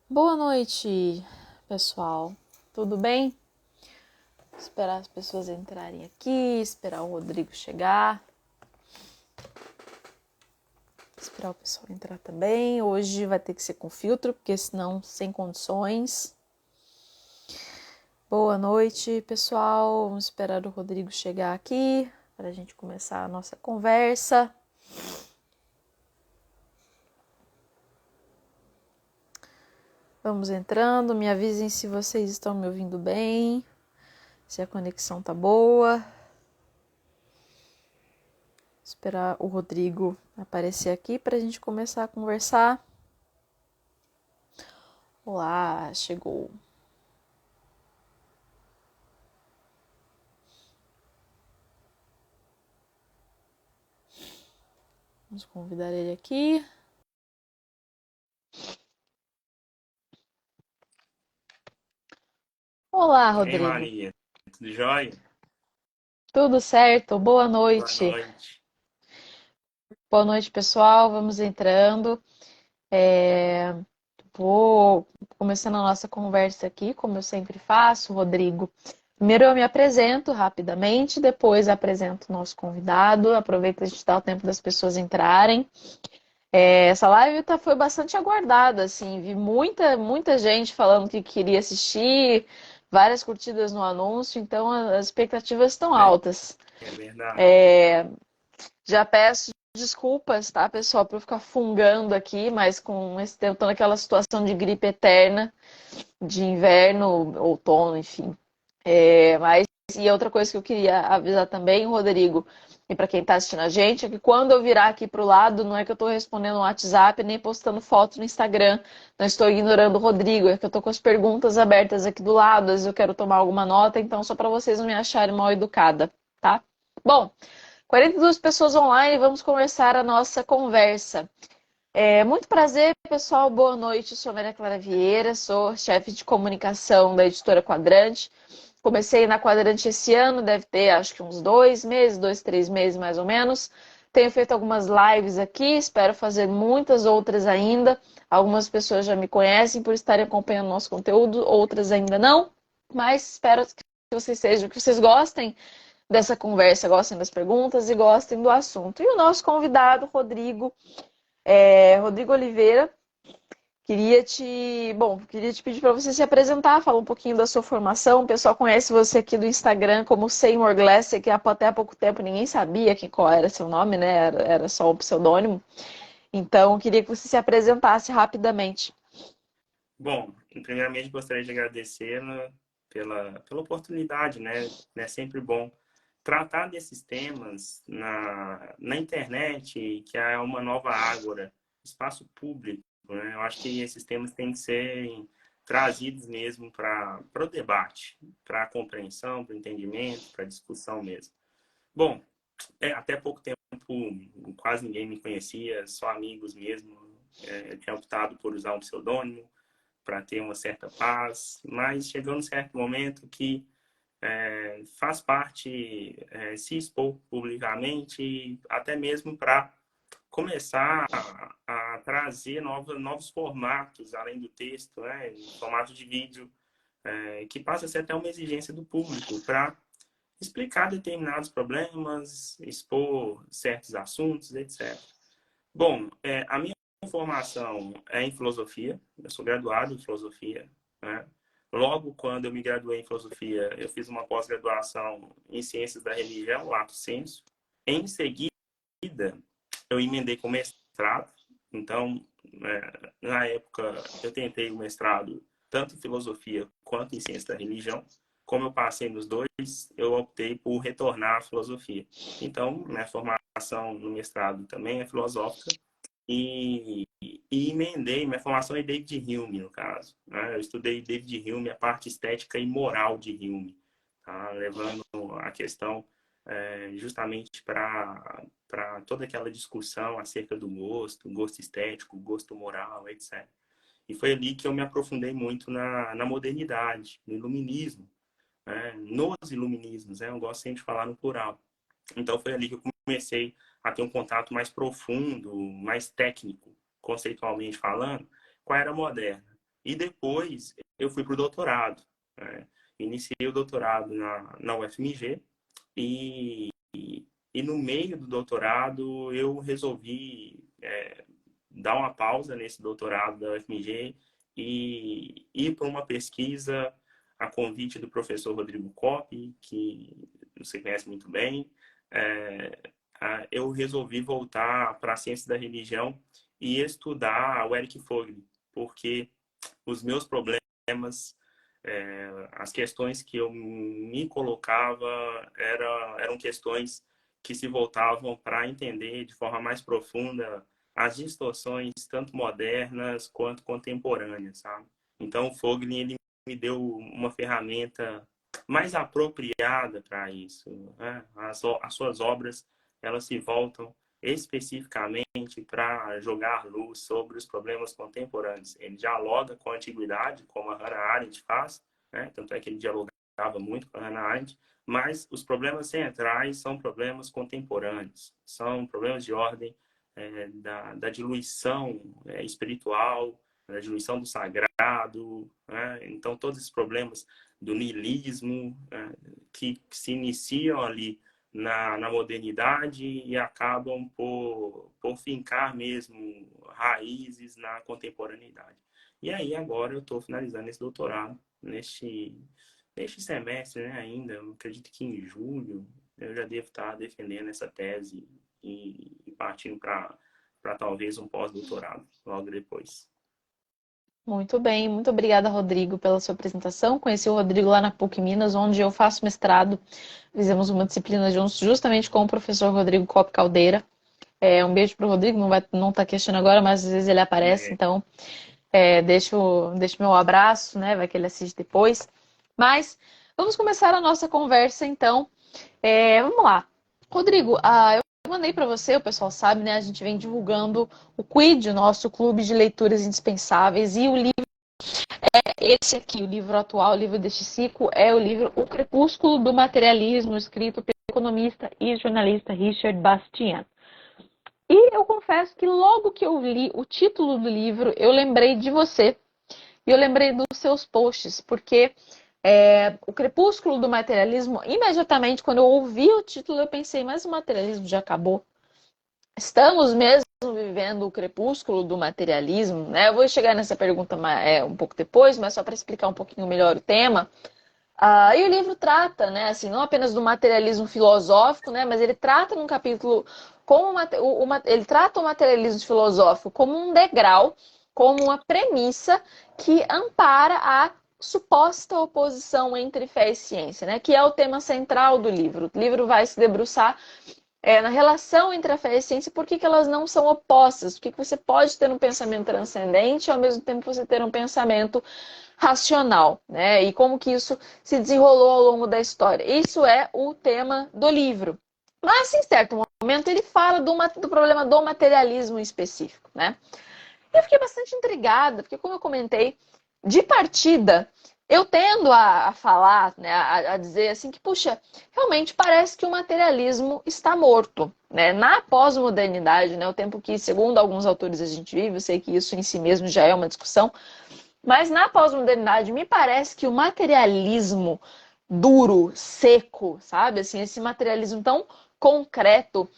Boa noite, pessoal. Tudo bem? Esperar as pessoas entrarem aqui, esperar o Rodrigo chegar. Esperar o pessoal entrar também. Hoje vai ter que ser com filtro, porque senão sem condições. Boa noite, pessoal. Vamos esperar o Rodrigo chegar aqui para a gente começar a nossa conversa. Vamos entrando. Me avisem se vocês estão me ouvindo bem, se a conexão tá boa. Esperar o Rodrigo aparecer aqui para a gente começar a conversar. Olá, chegou. Vamos convidar ele aqui. Olá, Ei, Rodrigo. Maria, tudo jóia? Tudo certo? Boa Boa noite. noite. Boa noite, pessoal. Vamos entrando. É... Vou começando a nossa conversa aqui, como eu sempre faço, Rodrigo. Primeiro eu me apresento rapidamente, depois apresento o nosso convidado. Aproveita a gente dar o tempo das pessoas entrarem. Essa live foi bastante aguardada, assim, vi muita gente falando que queria assistir, várias curtidas no anúncio, então as expectativas estão É, altas. é verdade. Já peço desculpas, tá, pessoal, por eu ficar fungando aqui, mas com esse tempo, tô naquela situação de gripe eterna, de inverno, outono, enfim. E outra coisa que eu queria avisar também, Rodrigo, e para quem está assistindo a gente, é que quando eu virar aqui para o lado, não é que eu estou respondendo no WhatsApp nem postando foto no Instagram, não estou ignorando o Rodrigo, é que eu estou com as perguntas abertas aqui do lado, às vezes eu quero tomar alguma nota, então só para vocês não me acharem mal educada, tá? Bom, 42 pessoas online, vamos começar a nossa conversa. Muito prazer, pessoal, boa noite, sou Maria Clara Vieira, sou chefe de comunicação da editora Quadrante. Comecei na Quadrante esse ano, deve ter acho que uns 2 meses, 3 meses mais ou menos. Tenho feito algumas lives aqui, espero fazer muitas outras ainda. Algumas pessoas já me conhecem por estarem acompanhando nosso conteúdo, outras ainda não. Mas espero que vocês sejam, que vocês gostem dessa conversa, gostem das perguntas e gostem do assunto. E o nosso convidado, Rodrigo Oliveira, queria te pedir para você se apresentar, falar um pouquinho da sua formação. O pessoal conhece você aqui do Instagram como Seymour Glass, que até há pouco tempo ninguém sabia qual era seu nome, né? Era só um pseudônimo. Então, queria que você se apresentasse rapidamente. Bom, primeiramente gostaria de agradecer, né, pela oportunidade, né? É sempre bom tratar desses temas na internet, que é uma nova ágora, espaço público, né? Eu acho que esses temas têm que ser trazidos mesmo para o debate, para a compreensão, para o entendimento, para a discussão mesmo. Bom, até pouco tempo quase ninguém me conhecia, só amigos mesmo. Eu tinha optado por usar um pseudônimo para ter uma certa paz, mas chegou um certo momento que faz parte se expor publicamente, até mesmo para começar a trazer novos formatos, além do texto, né, em formato de vídeo, que passa a ser até uma exigência do público para explicar determinados problemas, expor certos assuntos, etc. Bom, a minha formação é em filosofia, eu sou graduado em filosofia, né? Logo, quando eu me graduei em filosofia, eu fiz uma pós-graduação em ciências da religião, lato sensu. Em seguida, eu emendei com mestrado. Então, na época, eu tentei o mestrado tanto em filosofia quanto em ciência da religião. Como eu passei nos dois, eu optei por retornar à filosofia. Então, minha formação no mestrado também é filosófica e emendei, minha formação é David Hume, no caso. Né? Eu estudei David Hume, a parte estética e moral de Hume, tá? Levando a questão justamente para toda aquela discussão acerca do gosto estético, gosto moral, etc. E foi ali que eu me aprofundei muito na modernidade, no iluminismo, né? Nos iluminismos, né? Eu gosto sempre de falar no plural. Então foi ali que eu comecei a ter um contato mais profundo, mais técnico, conceitualmente falando, com a era moderna. E depois eu fui para o doutorado, né? Iniciei o doutorado na UFMG e no meio do doutorado eu resolvi dar uma pausa nesse doutorado da UFMG e ir para uma pesquisa a convite do professor Rodrigo Coppi, que você conhece muito bem. Eu resolvi voltar para a ciência da religião e estudar o Eric Fogli, porque os meus problemas, as questões que eu me colocava eram questões que se voltavam para entender de forma mais profunda as distorções tanto modernas quanto contemporâneas, sabe? Então, o Fogli, ele me deu uma ferramenta mais apropriada para isso, né? As suas obras, elas se voltam especificamente para jogar luz sobre os problemas contemporâneos. Ele dialoga com a antiguidade, como a Hannah Arendt faz, né? Tanto é que ele dialogava muito com a Hannah Arendt, mas os problemas centrais são problemas contemporâneos, são problemas de ordem da diluição espiritual, da diluição do sagrado, né? Então todos esses problemas do niilismo que se iniciam ali na modernidade e acabam por fincar mesmo raízes na contemporaneidade. E aí agora eu estou finalizando esse doutorado neste semestre, né, ainda, eu acredito que em julho eu já devo estar defendendo essa tese e partindo para talvez um pós-doutorado logo depois. Muito bem, muito obrigada, Rodrigo, pela sua apresentação. Conheci o Rodrigo lá na PUC Minas, onde eu faço mestrado. Fizemos uma disciplina juntos, justamente com o professor Rodrigo Coppi Caldeira. Um beijo para o Rodrigo, não está questionando agora, mas às vezes ele aparece, então deixo meu abraço, né? Vai que ele assiste depois. Mas vamos começar a nossa conversa, então. Vamos lá. Rodrigo, eu mandei para você, o pessoal sabe, né? A gente vem divulgando o QID, o nosso Clube de Leituras Indispensáveis, e o livro esse aqui, o livro atual, o livro deste ciclo, é o livro O Crepúsculo do Materialismo, escrito pelo economista e jornalista Richard Bastian. E eu confesso que logo que eu li o título do livro, eu lembrei de você. E eu lembrei dos seus posts, porque o Crepúsculo do Materialismo, imediatamente quando eu ouvi o título, eu pensei, mas o materialismo já acabou? Estamos mesmo vivendo o crepúsculo do materialismo, né? Eu vou chegar nessa pergunta um pouco depois, mas só para explicar um pouquinho melhor o tema. E o livro trata, né, assim, não apenas do materialismo filosófico, né, mas ele trata num capítulo como ele trata o materialismo filosófico como um degrau, como uma premissa que ampara a suposta oposição entre fé e ciência, né, que é o tema central do livro. O livro vai se debruçar na relação entre a fé e a ciência, por que elas não são opostas? Por que você pode ter um pensamento transcendente e, ao mesmo tempo, você ter um pensamento racional, né? E como que isso se desenrolou ao longo da história. Isso é o tema do livro. Mas, em certo momento, ele fala do problema do materialismo específico, né? E eu fiquei bastante intrigada, porque, como eu comentei, de partida, eu tendo a falar, né, a dizer assim que, puxa, realmente parece que o materialismo está morto, né? Na pós-modernidade, né, o tempo que, segundo alguns autores, a gente vive, eu sei que isso em si mesmo já é uma discussão, mas na pós-modernidade me parece que o materialismo duro, seco, sabe? Assim, esse materialismo tão concreto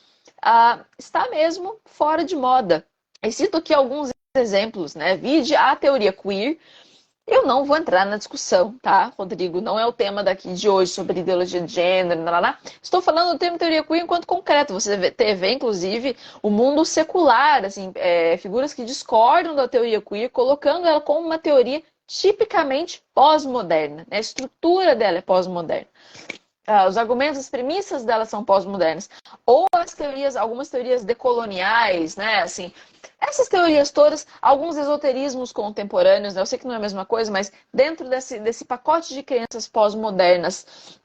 está mesmo fora de moda. E cito aqui alguns exemplos, né? Vide a teoria queer. Eu não vou entrar na discussão, tá, Rodrigo? Não é o tema daqui de hoje sobre ideologia de gênero, Estou falando do tema teoria queer enquanto concreto. Você vê, inclusive, o mundo secular, assim, figuras que discordam da teoria queer, colocando ela como uma teoria tipicamente pós-moderna, né? A estrutura dela é pós-moderna. Os argumentos, as premissas delas são pós-modernas. Ou algumas teorias decoloniais, né? Assim, essas teorias todas, alguns esoterismos contemporâneos, né? Eu sei que não é a mesma coisa, mas dentro desse pacote de crenças pós-modernas,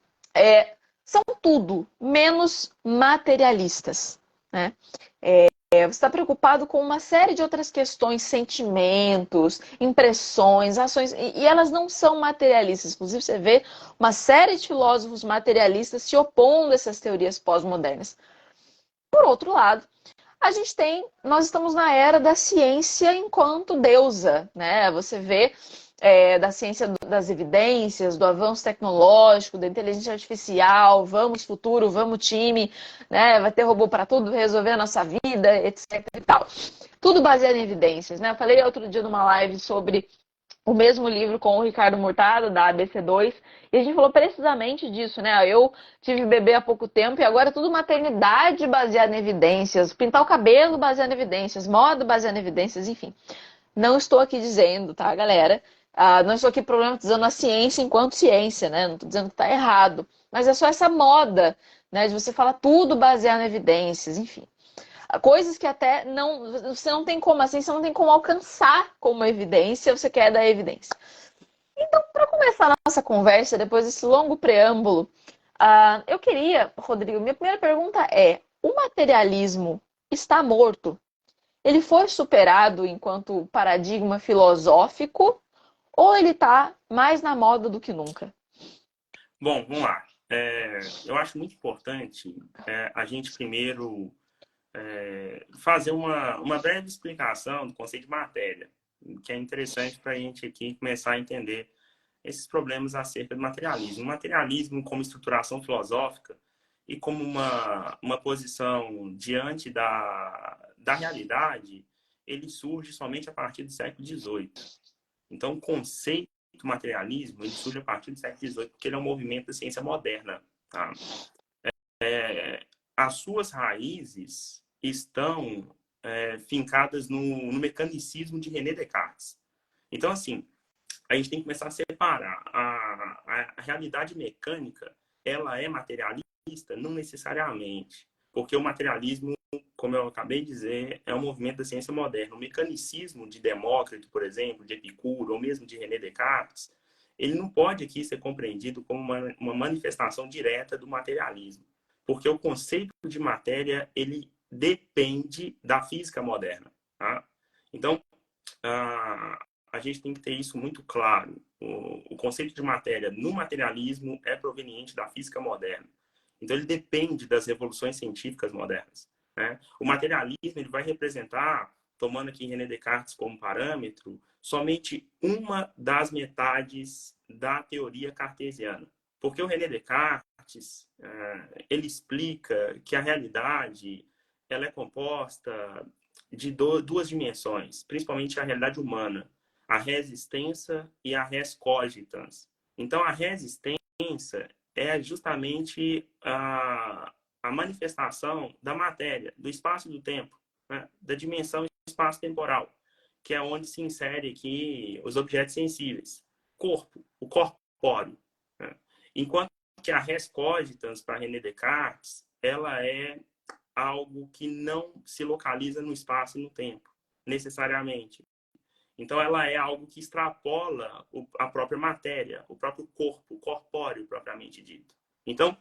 são tudo menos materialistas, né? Você está preocupado com uma série de outras questões, sentimentos, impressões, ações, e elas não são materialistas. Inclusive, você vê uma série de filósofos materialistas se opondo a essas teorias pós-modernas. Por outro lado, Nós estamos na era da ciência enquanto deusa, né? Você vê da ciência das evidências, do avanço tecnológico, da inteligência artificial, vamos futuro, vamos time, né? Vai ter robô para tudo, resolver a nossa vida, etc e tal. Tudo baseado em evidências, né? Eu falei outro dia numa live sobre o mesmo livro com o Ricardo Murtado, da ABC2, e a gente falou precisamente disso, né? Eu tive bebê há pouco tempo e agora é tudo maternidade baseada em evidências, pintar o cabelo baseado em evidências, moda baseada em evidências, enfim. Não estou aqui dizendo, tá, galera? Não estou aqui problematizando a ciência enquanto ciência, né? Não estou dizendo que está errado. Mas é só essa moda, né? De você falar tudo baseado em evidências, enfim. Coisas que até não, você não tem como, assim, você não tem como alcançar como evidência, você quer dar evidência. Então, para começar a nossa conversa, depois desse longo preâmbulo, eu queria, Rodrigo, minha primeira pergunta é: o materialismo está morto? Ele foi superado enquanto paradigma filosófico ou ele está mais na moda do que nunca? Bom, vamos lá. Eu acho muito importante a gente primeiro fazer uma breve explicação do conceito de matéria, que é interessante para a gente aqui começar a entender esses problemas acerca do materialismo. O materialismo como estruturação filosófica e como uma posição diante da realidade, ele surge somente a partir do século XVIII. Então, o conceito do materialismo ele surge a partir do século XVIII, porque ele é um movimento da ciência moderna. Tá? As suas raízes estão fincadas no mecanicismo de René Descartes. Então, assim, a gente tem que começar a separar. A realidade mecânica, ela é materialista? Não necessariamente. Porque o materialismo, como eu acabei de dizer, é um movimento da ciência moderna. O mecanicismo de Demócrito, por exemplo, de Epicuro, ou mesmo de René Descartes, ele não pode aqui ser compreendido como uma manifestação direta do materialismo. Porque o conceito de matéria, ele depende da física moderna. Tá? Então, a gente tem que ter isso muito claro. O conceito de matéria no materialismo é proveniente da física moderna. Então, ele depende das revoluções científicas modernas. Né? O materialismo ele vai representar, tomando aqui René Descartes como parâmetro, somente uma das metades da teoria cartesiana. Porque o René Descartes ele explica que a realidade ela é composta de duas dimensões, principalmente a realidade humana, a res extensa e a res cogitans. Então, a res extensa é justamente a manifestação da matéria, do espaço e do tempo, né? Da dimensão espaço-temporal, que é onde se insere aqui os objetos sensíveis. Corpo, o corpóreo. Né? Enquanto que a res cogitans, para René Descartes, ela é algo que não se localiza no espaço e no tempo, necessariamente. Então, ela é algo que extrapola a própria matéria, o próprio corpo, o corpóreo propriamente dito. Então,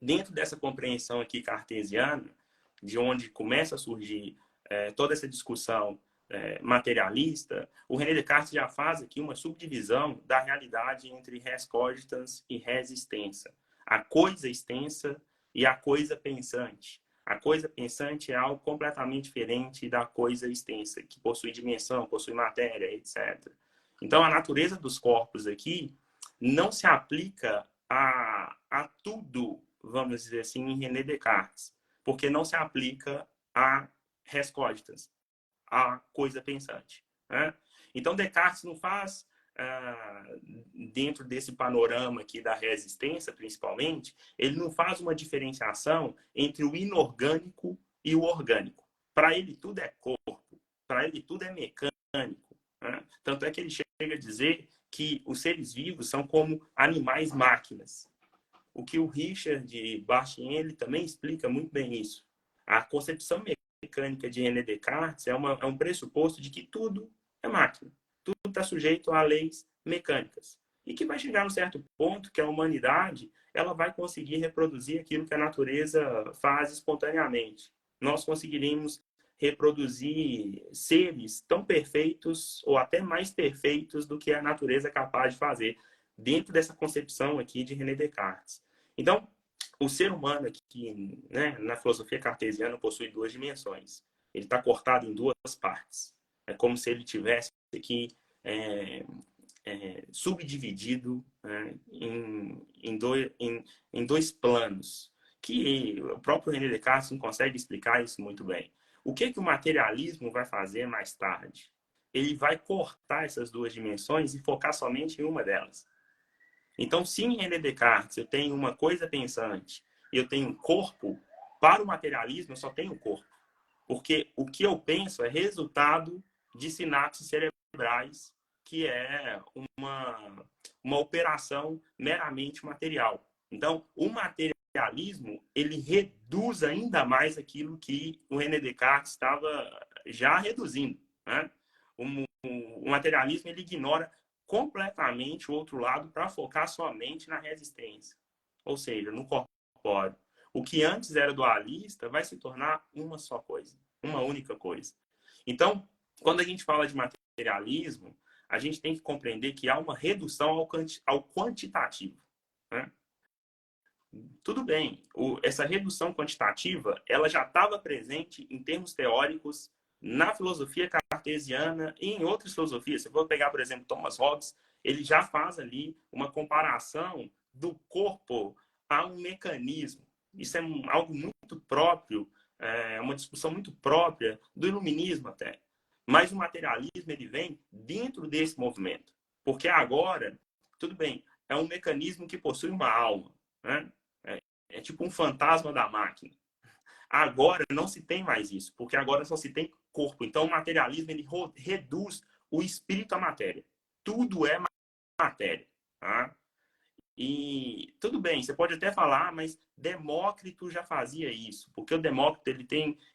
dentro dessa compreensão aqui cartesiana, de onde começa a surgir toda essa discussão materialista, o René Descartes já faz aqui uma subdivisão da realidade entre res cogitans e res extensa. A coisa extensa e a coisa pensante. A coisa pensante é algo completamente diferente da coisa extensa, que possui dimensão, possui matéria, etc. Então, a natureza dos corpos aqui não se aplica a tudo, vamos dizer assim, em René Descartes, porque não se aplica a res cogitans, a coisa pensante. Né? Então, Descartes não faz, dentro desse panorama aqui da resistência, principalmente, ele não faz uma diferenciação entre o inorgânico e o orgânico. Para ele, tudo é corpo. Para ele, tudo é mecânico. Né? Tanto é que ele chega a dizer que os seres vivos são como animais-máquinas. O que o Richard Bachin, ele também explica muito bem isso. A concepção mecânica de René Descartes é um pressuposto de que tudo é máquina. Tudo está sujeito a leis mecânicas. E que vai chegar a um certo ponto que a humanidade ela vai conseguir reproduzir aquilo que a natureza faz espontaneamente. Nós conseguiríamos reproduzir seres tão perfeitos ou até mais perfeitos do que a natureza é capaz de fazer dentro dessa concepção aqui de René Descartes. Então, o ser humano aqui, né, na filosofia cartesiana, possui duas dimensões. Ele está cortado em duas partes. É como se ele tivesse aqui é, subdividido, né, em dois planos, que o próprio René Descartes não consegue explicar isso muito bem. O que o materialismo vai fazer mais tarde? Ele vai cortar essas duas dimensões e focar somente em uma delas. Então, se em René Descartes eu tenho uma coisa pensante e eu tenho um corpo, para o materialismo eu só tenho o corpo. Porque o que eu penso é resultado de sinapses cerebrais, que é uma operação meramente material. Então, o materialismo, ele reduz ainda mais aquilo que o René Descartes estava já reduzindo, né? O materialismo, ele ignora completamente o outro lado para focar somente na resistência, ou seja, no corpóreo. O que antes era dualista vai se tornar uma só coisa, uma única coisa. Então, quando a gente fala de materialismo, a gente tem que compreender que há uma redução ao quantitativo, né? Tudo bem, essa redução quantitativa ela já estava presente em termos teóricos na filosofia cartesiana e em outras filosofias. Se eu for pegar, por exemplo, Thomas Hobbes, ele já faz ali uma comparação do corpo a um mecanismo. Isso é algo muito próprio, é uma discussão muito própria do iluminismo até. Mas o materialismo ele vem dentro desse movimento. Porque agora, tudo bem, é um mecanismo que possui uma alma, né? É tipo um fantasma da máquina. Agora não se tem mais isso, porque agora só se tem corpo. Então o materialismo ele reduz o espírito à matéria. Tudo é matéria. Tá? E tudo bem, você pode até falar, mas Demócrito já fazia isso, porque o Demócrito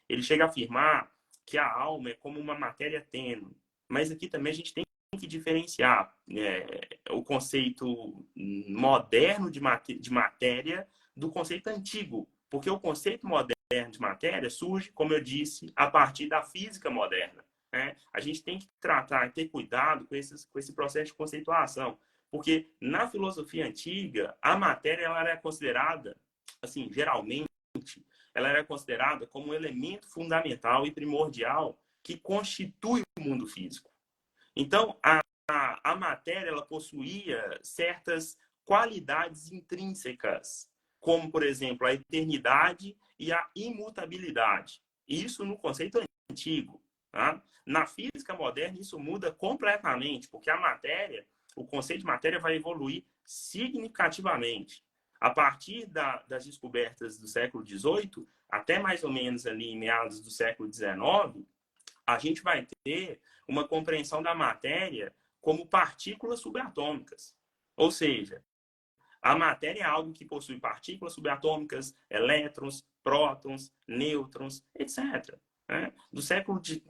ele chega a afirmar que a alma é como uma matéria tênue. Mas aqui também a gente tem que diferenciar o conceito moderno de matéria do conceito antigo, porque o conceito moderno de matéria surge, como eu disse, a partir da física moderna. Né? A gente tem que tratar, ter cuidado com esse processo de conceituação. Porque na filosofia antiga, a matéria ela era considerada, assim, geralmente, ela era considerada como um elemento fundamental e primordial que constitui o mundo físico. Então, a matéria ela possuía certas qualidades intrínsecas, como, por exemplo, a eternidade e a imutabilidade. Isso no conceito antigo. Tá? Na física moderna, isso muda completamente, porque a matéria, o conceito de matéria vai evoluir significativamente. A partir das descobertas do século XVIII, até mais ou menos ali em meados do século XIX, a gente vai ter uma compreensão da matéria como partículas subatômicas. Ou seja, a matéria é algo que possui partículas subatômicas, elétrons, prótons, nêutrons, etc. Né?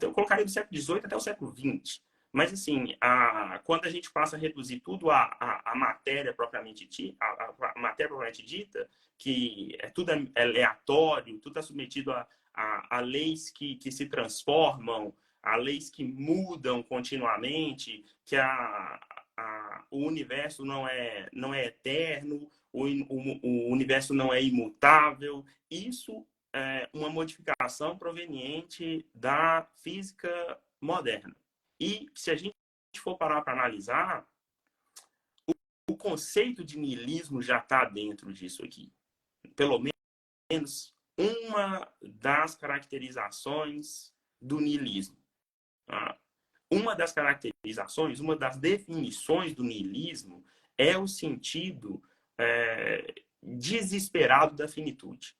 Eu colocaria do século XVIII até o século XX. Mas, assim, quando a gente passa a reduzir tudo à matéria propriamente dita, a matéria propriamente dita, que tudo é aleatório, tudo está submetido a leis que se transformam, a leis que mudam continuamente, que o universo não é eterno, o universo não é imutável. Isso é uma modificação proveniente da física moderna. E se a gente for parar para analisar, o conceito de niilismo já está dentro disso aqui. Pelo menos uma das caracterizações do niilismo. Uma das caracterizações, uma das definições do niilismo é o sentido desesperado da finitude.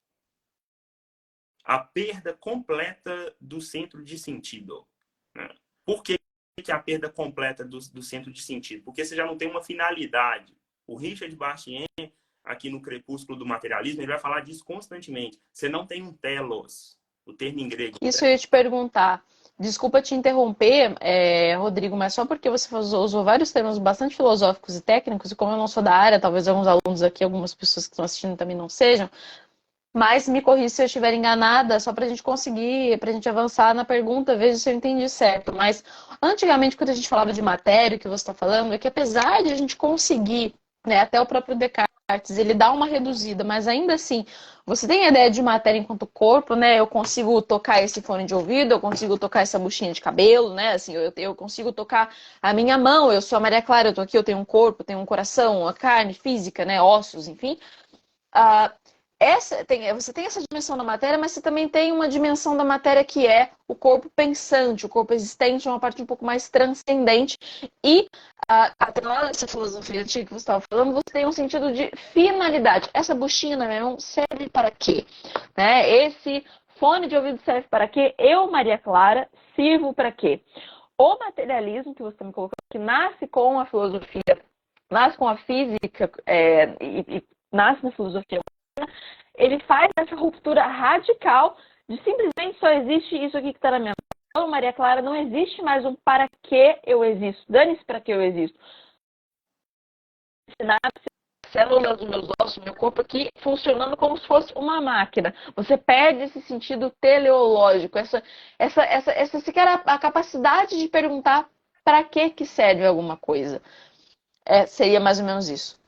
A perda completa do centro de sentido. Né? Por que a perda completa do centro de sentido? Porque você já não tem uma finalidade. O Richard Bastien, aqui no Crepúsculo do Materialismo, ele vai falar disso constantemente. Você não tem um telos, o termo em grego. Isso eu ia te perguntar. Desculpa te interromper, Rodrigo, mas só porque você usou vários termos bastante filosóficos e técnicos, e como eu não sou da área, talvez alguns alunos aqui, algumas pessoas que estão assistindo também não sejam, mas me corrija se eu estiver enganada, só para a gente conseguir, para a gente avançar na pergunta, veja se eu entendi certo. Mas antigamente, quando a gente falava de matéria, o que você está falando, é que apesar de a gente conseguir, né, até o próprio Descartes partes, ele dá uma reduzida, mas ainda assim, você tem a ideia de matéria enquanto corpo, né? Eu consigo tocar esse fone de ouvido, eu consigo tocar essa buchinha de cabelo, né? Assim, eu consigo tocar a minha mão, eu sou a Maria Clara, eu tô aqui, eu tenho um corpo, eu tenho um coração, uma carne física, né? Ossos, enfim. Ah, você tem essa dimensão da matéria, mas você também tem uma dimensão da matéria que é o corpo pensante, o corpo existente, uma parte um pouco mais transcendente. E atrelado a essa filosofia antiga que você estava falando, você tem um sentido de finalidade. Essa buchinha na minha mão serve para quê? Né? Esse fone de ouvido serve para quê? Eu, Maria Clara, sirvo para quê? O materialismo que você me colocou, que nasce com a filosofia, nasce com a física e nasce na filosofia, ele faz essa ruptura radical de simplesmente só existe isso aqui que está na minha mão, Maria Clara, não existe mais um para que eu existo. Dane-se para que eu existo. Sinapse, células dos meus ossos, meu corpo aqui funcionando como se fosse uma máquina. Você perde esse sentido teleológico, essa sequer a capacidade de perguntar para que serve alguma coisa. Seria mais ou menos isso.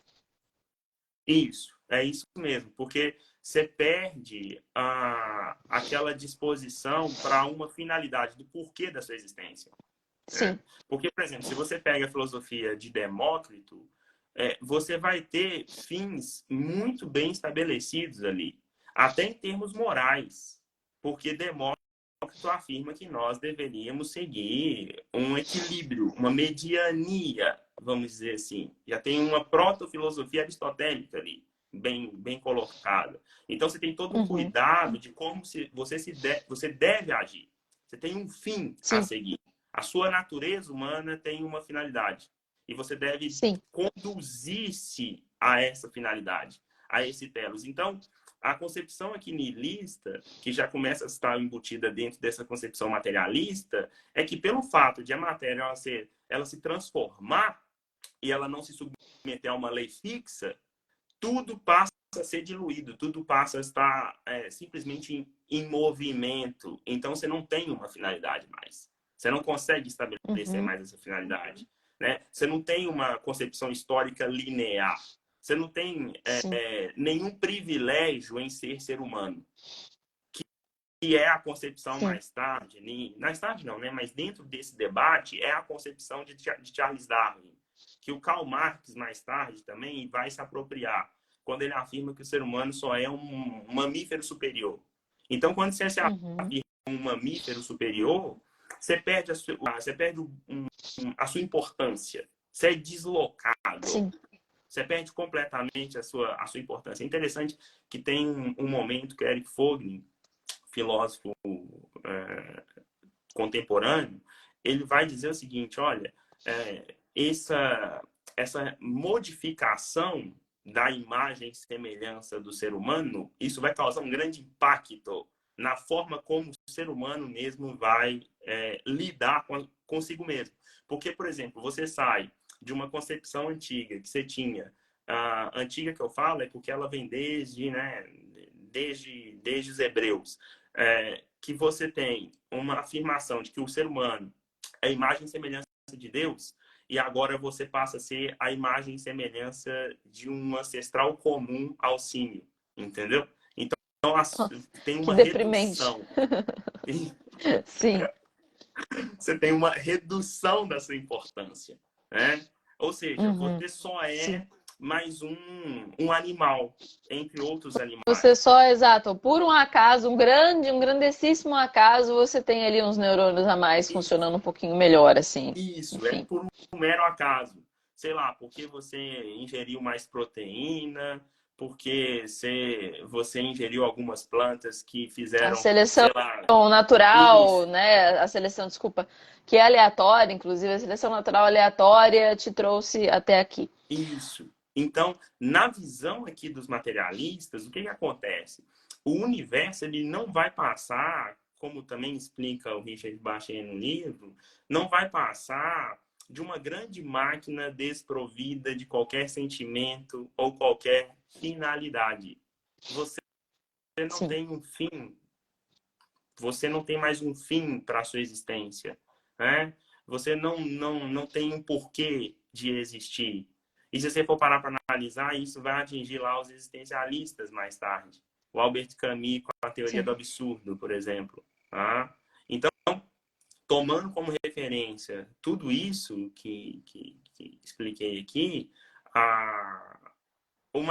Isso, é isso mesmo, porque você perde aquela disposição para uma finalidade do porquê da sua existência. Sim. Porque, por exemplo, se você pega a filosofia de Demócrito, você vai ter fins muito bem estabelecidos ali, até em termos morais, porque Demócrito afirma que nós deveríamos seguir um equilíbrio, uma mediania, vamos dizer assim. Já tem uma proto-filosofia aristotélica ali, bem colocada. Então, você tem todo um cuidado de como você deve agir. Você tem um fim a seguir. A sua natureza humana tem uma finalidade. E você deve conduzir-se a essa finalidade, a esse telos. Então, a concepção aqui nihilista, que já começa a estar embutida dentro dessa concepção materialista, é que pelo fato de a matéria ela se transformar e ela não se submeter a uma lei fixa, tudo passa a ser diluído, tudo passa a estar simplesmente em movimento. Então, você não tem uma finalidade mais. Você não consegue estabelecer mais essa finalidade. Né? Você não tem uma concepção histórica linear. Você não tem nenhum privilégio em ser humano. Que é a concepção mais tarde, mais tarde não, né? Mas dentro desse debate é a concepção de Charles Darwin, que o Karl Marx mais tarde também vai se apropriar, quando ele afirma que o ser humano só é um mamífero superior. Então, quando você se afirma um mamífero superior, você perde a sua importância. Você é deslocado. Sim. Você perde completamente a sua importância. É interessante que tem um momento que Eric Fogner, filósofo contemporâneo, ele vai dizer o seguinte, olha, essa modificação da imagem e semelhança do ser humano, isso vai causar um grande impacto na forma como o ser humano mesmo vai lidar consigo mesmo. Porque, por exemplo, você sai de uma concepção antiga que você tinha, a antiga que eu falo é porque ela vem desde os hebreus, que você tem uma afirmação de que o ser humano é a imagem e semelhança de Deus, e agora você passa a ser a imagem e semelhança de um ancestral comum ao símio, entendeu? Então, tem uma redução. Sim. Você tem uma redução da sua importância, né? Ou seja, você só é mais um animal, entre outros animais. Você só, exato, por um acaso, um grandessíssimo acaso, você tem ali uns neurônios a mais funcionando um pouquinho melhor, assim. Isso, enfim. é por um mero acaso. Sei lá, porque você ingeriu mais proteína, porque você ingeriu algumas plantas que fizeram, A seleção sei lá, natural, isso. né? A seleção, desculpa, que é aleatória, inclusive a seleção natural aleatória te trouxe até aqui. Isso. Então, na visão aqui dos materialistas, o que acontece? O universo ele não vai passar, como também explica o Richard Bachar no livro, não vai passar de uma grande máquina desprovida de qualquer sentimento ou qualquer finalidade. Você não tem um fim. Você não tem mais um fim para a sua existência, né? Você não tem um porquê de existir. E se você for parar para generalizar, isso vai atingir lá os existencialistas mais tarde. O Albert Camus com a teoria sim. do absurdo, por exemplo. Tá? Então, tomando como referência tudo isso que expliquei aqui, o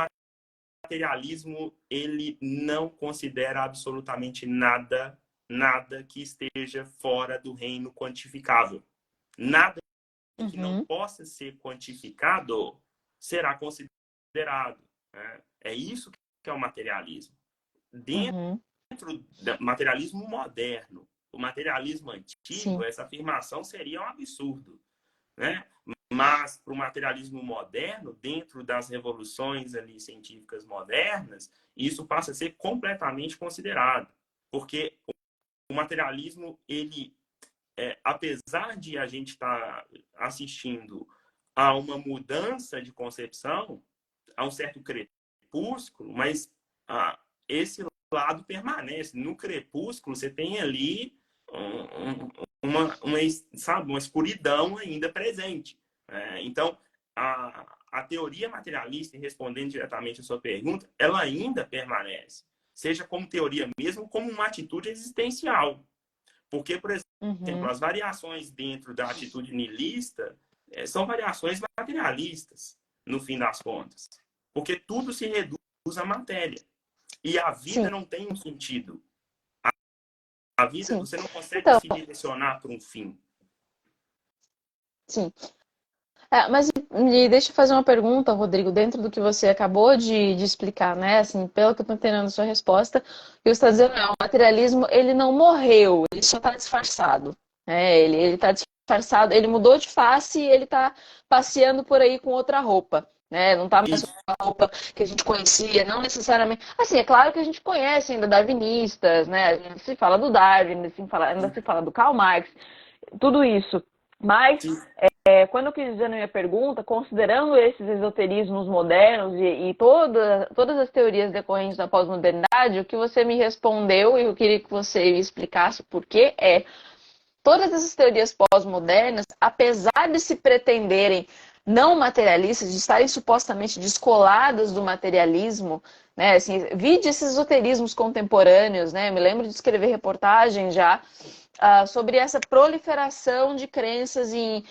materialismo ele não considera absolutamente nada, nada que esteja fora do reino quantificável. Nada que não Uhum, possa ser quantificado será considerado. Né? É isso que é o materialismo. Dentro uhum, do materialismo moderno, o materialismo antigo, sim. essa afirmação seria um absurdo. Né? Mas para o materialismo moderno, dentro das revoluções ali científicas modernas, isso passa a ser completamente considerado. Porque o materialismo, ele apesar de a gente estar assistindo a uma mudança de concepção, a um certo crepúsculo, mas esse lado permanece. No crepúsculo, você tem ali sabe, uma escuridão ainda presente. Então, a teoria materialista, respondendo diretamente a sua pergunta, ela ainda permanece. Seja como teoria mesmo, como uma atitude existencial. Porque, por exemplo, Uhum, as variações dentro da atitude niilista são variações materialistas, no fim das contas. Porque tudo se reduz à matéria. E a vida sim, não tem um sentido. A vida, sim. você não consegue Então, se direcionar para um fim. sim. Mas me deixa eu fazer uma pergunta, Rodrigo, dentro do que você acabou de explicar, né? Assim, pelo que eu estou entendendo a sua resposta, o que você está dizendo é, o materialismo, ele não morreu, ele só está disfarçado. Né? Ele está disfarçado, ele mudou de face e ele está passeando por aí com outra roupa. Né? Não está mais com Isso. a roupa que a gente conhecia, não necessariamente. Assim, é claro que a gente conhece ainda darwinistas, né? A gente se fala do Darwin, ainda se fala do Karl Marx, tudo isso. Mas Sim. quando eu quis dizer na minha pergunta, considerando esses esoterismos modernos e todas as teorias decorrentes da pós-modernidade, o que você me respondeu e eu queria que você me explicasse por quê todas essas teorias pós-modernas, apesar de se pretenderem não materialistas, de estarem supostamente descoladas do materialismo, né? Assim, vide esses esoterismos contemporâneos, né? Me lembro de escrever reportagem já sobre essa proliferação de crenças em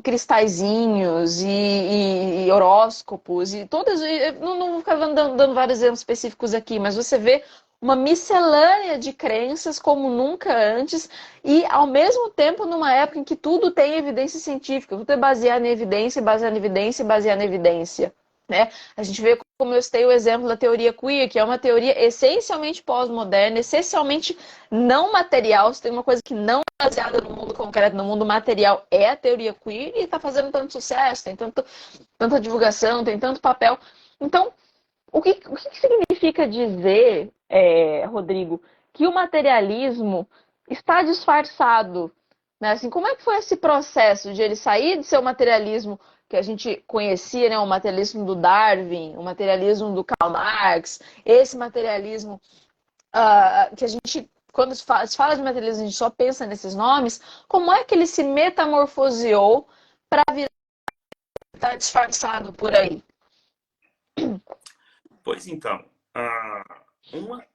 cristalzinhos e horóscopos e todas. Não vou ficar dando vários exemplos específicos aqui, mas você vê uma miscelânea de crenças como nunca antes e, ao mesmo tempo, numa época em que tudo tem evidência científica, tudo é baseado em evidência, baseado em evidência, baseado em evidência. Né? A gente vê, como eu citei, o exemplo da teoria queer, que é uma teoria essencialmente pós-moderna, essencialmente não material. Se tem uma coisa que não é baseada no mundo concreto, no mundo material, é a teoria queer, e está fazendo tanto sucesso, tem tanta divulgação, tem tanto papel. Então, o que significa dizer, Rodrigo, que o materialismo está disfarçado? Né? Assim, como é que foi esse processo de ele sair de ser o materialismo que a gente conhecia, né? O materialismo do Darwin, o materialismo do Karl Marx, esse materialismo que a gente, quando se fala de materialismo, a gente só pensa nesses nomes, como é que ele se metamorfoseou para vir estar disfarçado por aí? Pois então, uma,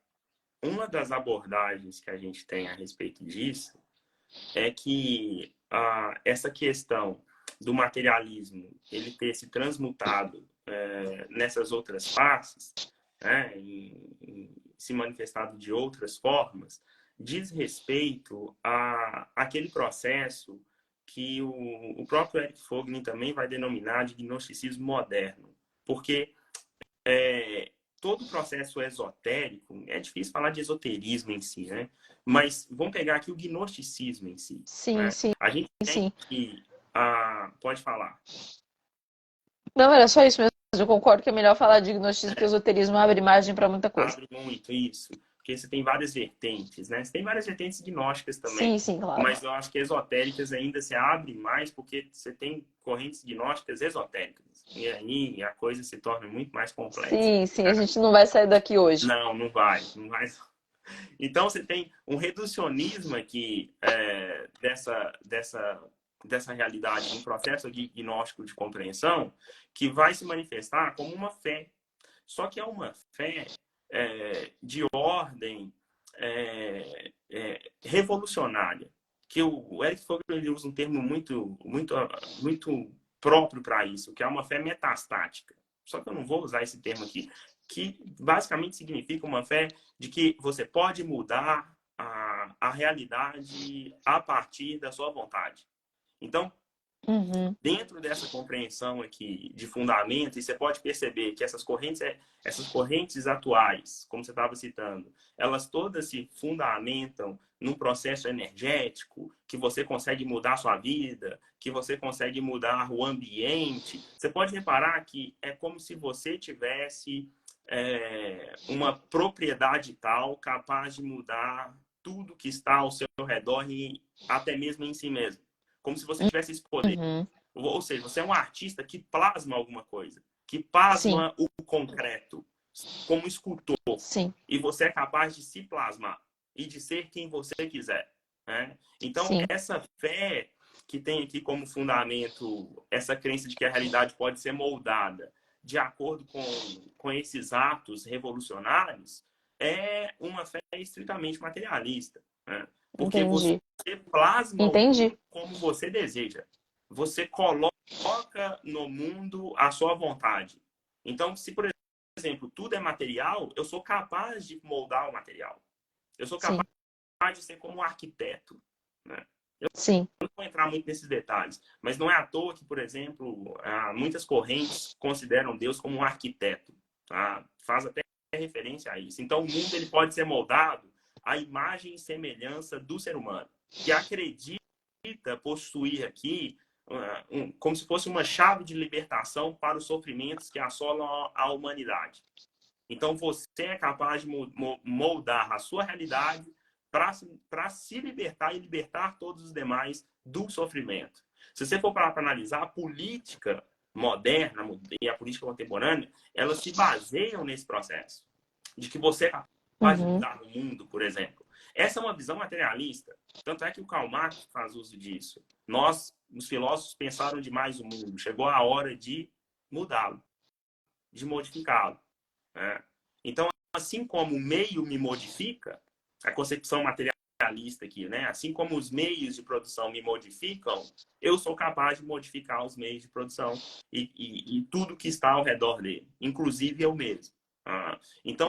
uma das abordagens que a gente tem a respeito disso é que essa questão do materialismo ele ter se transmutado nessas outras faces, né, em se manifestado de outras formas, diz respeito a aquele processo que o próprio Eric Fogner também vai denominar de gnosticismo moderno, porque todo o processo esotérico, é difícil falar de esoterismo em si, né? Mas vamos pegar aqui o gnosticismo em si. Sim, Né? sim, A gente tem sim. que. Pode falar. Não, era só isso mesmo. Eu concordo que é melhor falar de gnosticismo, porque o esoterismo abre margem para muita coisa. Abre muito isso. Porque você tem várias vertentes, né? Você tem várias vertentes gnósticas também. Sim, sim, claro. Mas eu acho que esotéricas ainda se abre mais porque você tem correntes gnósticas esotéricas. E aí a coisa se torna muito mais complexa. Sim, sim, a gente não vai sair daqui hoje. Não, não vai. Não vai. Então, você tem um reducionismo aqui dessa dessa realidade num processo diagnóstico de compreensão que vai se manifestar como uma fé. Só que é uma fé de ordem revolucionária, que o Eric Fogel ele usa um termo muito próprio para isso, que é uma fé metastática. Só que eu não vou usar esse termo aqui, que basicamente significa uma fé de que você pode mudar a realidade a partir da sua vontade. Então, dentro dessa compreensão aqui de fundamento, e você pode perceber que essas correntes atuais, como você estava citando, elas todas se fundamentam num processo energético, que você consegue mudar a sua vida, que você consegue mudar o ambiente. Você pode reparar que é como se você tivesse uma propriedade tal capaz de mudar tudo que está ao seu redor e até mesmo em si mesmo. Como se você tivesse esse poder. Ou seja, você é um artista que plasma alguma coisa, que plasma o concreto, como escultor. Sim. E você é capaz de se plasmar e de ser quem você quiser. Né? Então, essa fé que tem aqui como fundamento essa crença de que a realidade pode ser moldada de acordo com esses atos revolucionários é uma fé estritamente materialista. Né? Porque você plasma o mundo como você deseja. Você coloca no mundo a sua vontade. Então, se, por exemplo, tudo é material, eu sou capaz de moldar o material. Eu sou capaz de ser como um arquiteto. Né? Eu não vou entrar muito nesses detalhes, mas não é à toa que, por exemplo, muitas correntes consideram Deus como um arquiteto. Tá? Faz até referência a isso. Então, o mundo ele pode ser moldado à imagem e semelhança do ser humano, que acredita possuir aqui como se fosse uma chave de libertação para os sofrimentos que assolam a humanidade. Então, você é capaz de moldar a sua realidade para se libertar e libertar todos os demais do sofrimento. Se você for para analisar, a política moderna e a política contemporânea, elas se baseiam nesse processo de que você é capaz de mudar o mundo, por exemplo. Essa é uma visão materialista. Tanto é que o Karl Marx faz uso disso. Nós, os filósofos, pensaram demais o mundo. Chegou a hora de mudá-lo, de modificá-lo. Né? Então, assim como o meio me modifica, a concepção materialista aqui, né? Assim como os meios de produção me modificam, eu sou capaz de modificar os meios de produção e tudo que está ao redor dele, inclusive eu mesmo. Então,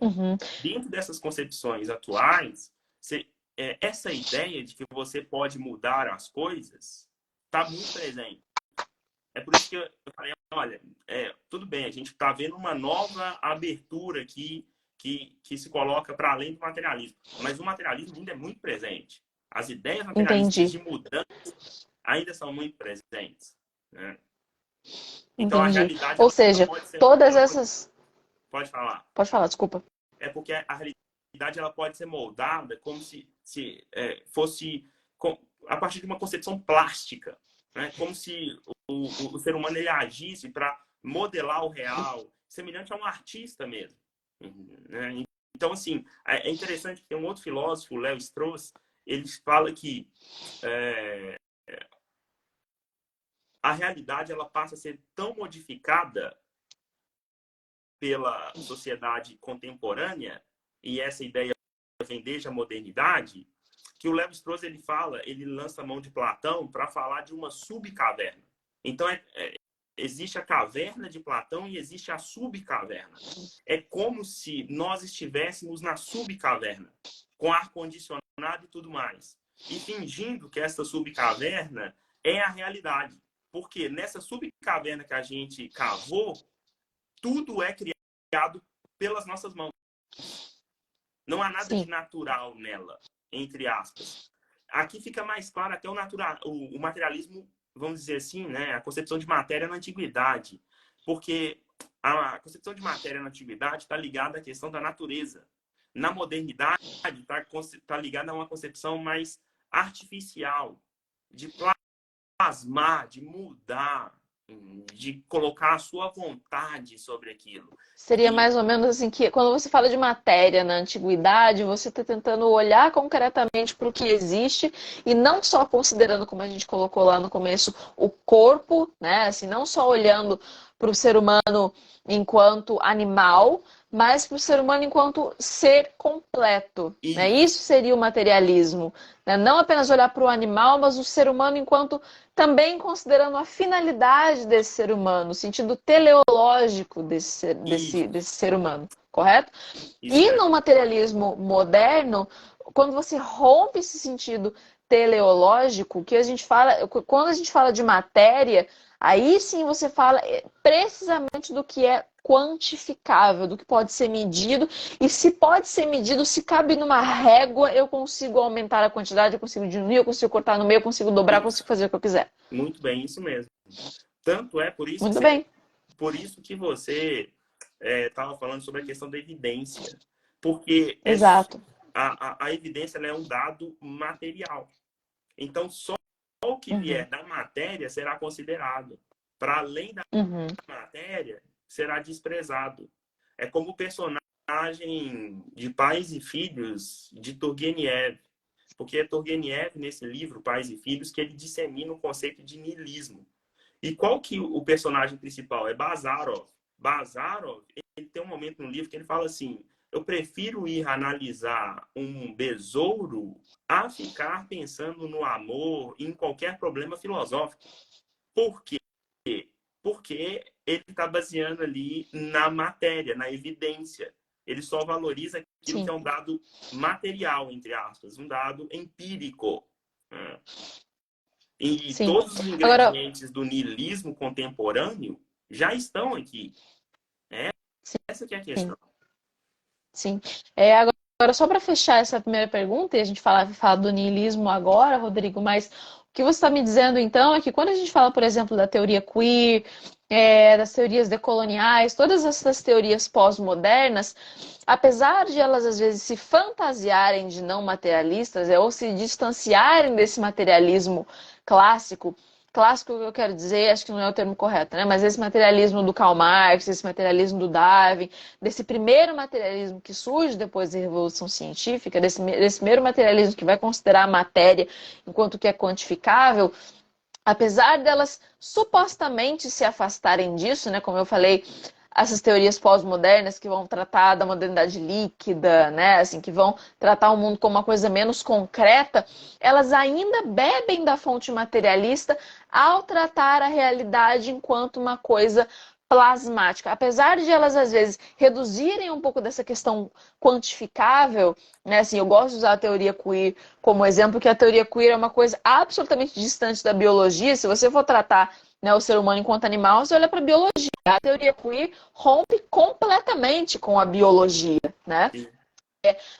dentro dessas concepções atuais, essa ideia de que você pode mudar as coisas está muito presente. É por isso que eu falei, olha, tudo bem, a gente está vendo uma nova abertura aqui que se coloca para além do materialismo. Mas o materialismo ainda é muito presente. As ideias materialistas de mudança ainda são muito presentes. Né? Então, a realidade... Ou seja, todas essas... Pode falar. Pode falar, desculpa. É porque a realidade ela pode ser moldada como se fosse a partir de uma concepção plástica. Né? Como se o ser humano ele agisse para modelar o real, semelhante a um artista mesmo. Né? Então, assim, é interessante que tem um outro filósofo, Léo Strauss, ele fala que a realidade ela passa a ser tão modificada pela sociedade contemporânea, e essa ideia vem desde a modernidade, que o Léo Strauss ele lança a mão de Platão para falar de uma subcaverna. Então, existe a caverna de Platão e existe a subcaverna. É como se nós estivéssemos na subcaverna, com ar-condicionado e tudo mais. E fingindo que essa subcaverna é a realidade. Porque nessa subcaverna que a gente cavou, tudo é criado pelas nossas mãos. Não há nada de natural nela, entre aspas. Aqui fica mais claro até o materialismo, vamos dizer assim, né? A concepção de matéria na antiguidade. Porque a concepção de matéria na antiguidade está ligada à questão da natureza. Na modernidade, está ligada a uma concepção mais artificial, de plasmar, de mudar, de colocar a sua vontade sobre aquilo. Seria mais ou menos assim que quando você fala de matéria na antiguidade, você está tentando olhar concretamente para o que existe e não só considerando, como a gente colocou lá no começo, o corpo, né? Assim, não só olhando para o ser humano enquanto animal, mas para o ser humano enquanto ser completo, né? E, Isso seria o materialismo, né? Não apenas olhar para o animal, mas o ser humano enquanto também considerando a finalidade desse ser humano, o sentido teleológico e desse ser humano, correto? isso E mesmo. no materialismo moderno, quando você rompe esse sentido teleológico, que a gente fala, quando a gente fala de matéria, aí sim você fala precisamente do que é quantificável, do que pode ser medido, e se pode ser medido, se cabe numa régua, eu consigo aumentar a quantidade, eu consigo diminuir, eu consigo cortar no meio, eu consigo dobrar, eu Isso. consigo fazer o que eu quiser. Muito bem, isso mesmo. Tanto é Muito bem. por isso que você estava falando sobre a questão da evidência. Porque Exato. a evidência ela é um dado material. Então, só o que Uhum. vier da matéria será considerado. Para além da Uhum. matéria, será desprezado. É como o personagem de Pais e Filhos de Turgenev. Porque é Turgenev, nesse livro, Pais e Filhos, que ele dissemina o conceito de niilismo. E qual que o personagem principal? É Bazarov. Bazarov, ele tem um momento no livro que ele fala assim: eu prefiro ir analisar um besouro a ficar pensando no amor, em qualquer problema filosófico. Por quê? Porque ele está baseando ali na matéria, na evidência. Ele só valoriza aquilo que Sim, é um dado material, entre aspas, um dado empírico. Né? E sim. todos os Agora, ingredientes do niilismo contemporâneo já estão aqui. Essa que é a sim, questão. sim. Agora, só para fechar essa primeira pergunta, e a gente falar do niilismo agora, Rodrigo, mas o que você está me dizendo então é que quando a gente fala, por exemplo, da teoria queer, das teorias decoloniais, todas essas teorias pós-modernas, apesar de elas às vezes se fantasiarem de não materialistas, ou se distanciarem desse materialismo clássico, clássico que eu quero dizer, acho que não é o termo correto, né? Mas esse materialismo do Karl Marx, esse materialismo do Darwin, desse primeiro materialismo que surge depois da Revolução Científica, desse primeiro materialismo que vai considerar a matéria enquanto que é quantificável, apesar delas supostamente se afastarem disso, né? Como eu falei, essas teorias pós-modernas que vão tratar da modernidade líquida, né? Assim, que vão tratar o mundo como uma coisa menos concreta, elas ainda bebem da fonte materialista ao tratar a realidade enquanto uma coisa plasmática. Apesar de elas, às vezes, reduzirem um pouco dessa questão quantificável, né? Assim, eu gosto de usar a teoria queer como exemplo, que a teoria queer é uma coisa absolutamente distante da biologia. Se você for tratar, né, o ser humano enquanto animal, você olha para a biologia. A teoria queer rompe completamente com a biologia, né? Sim.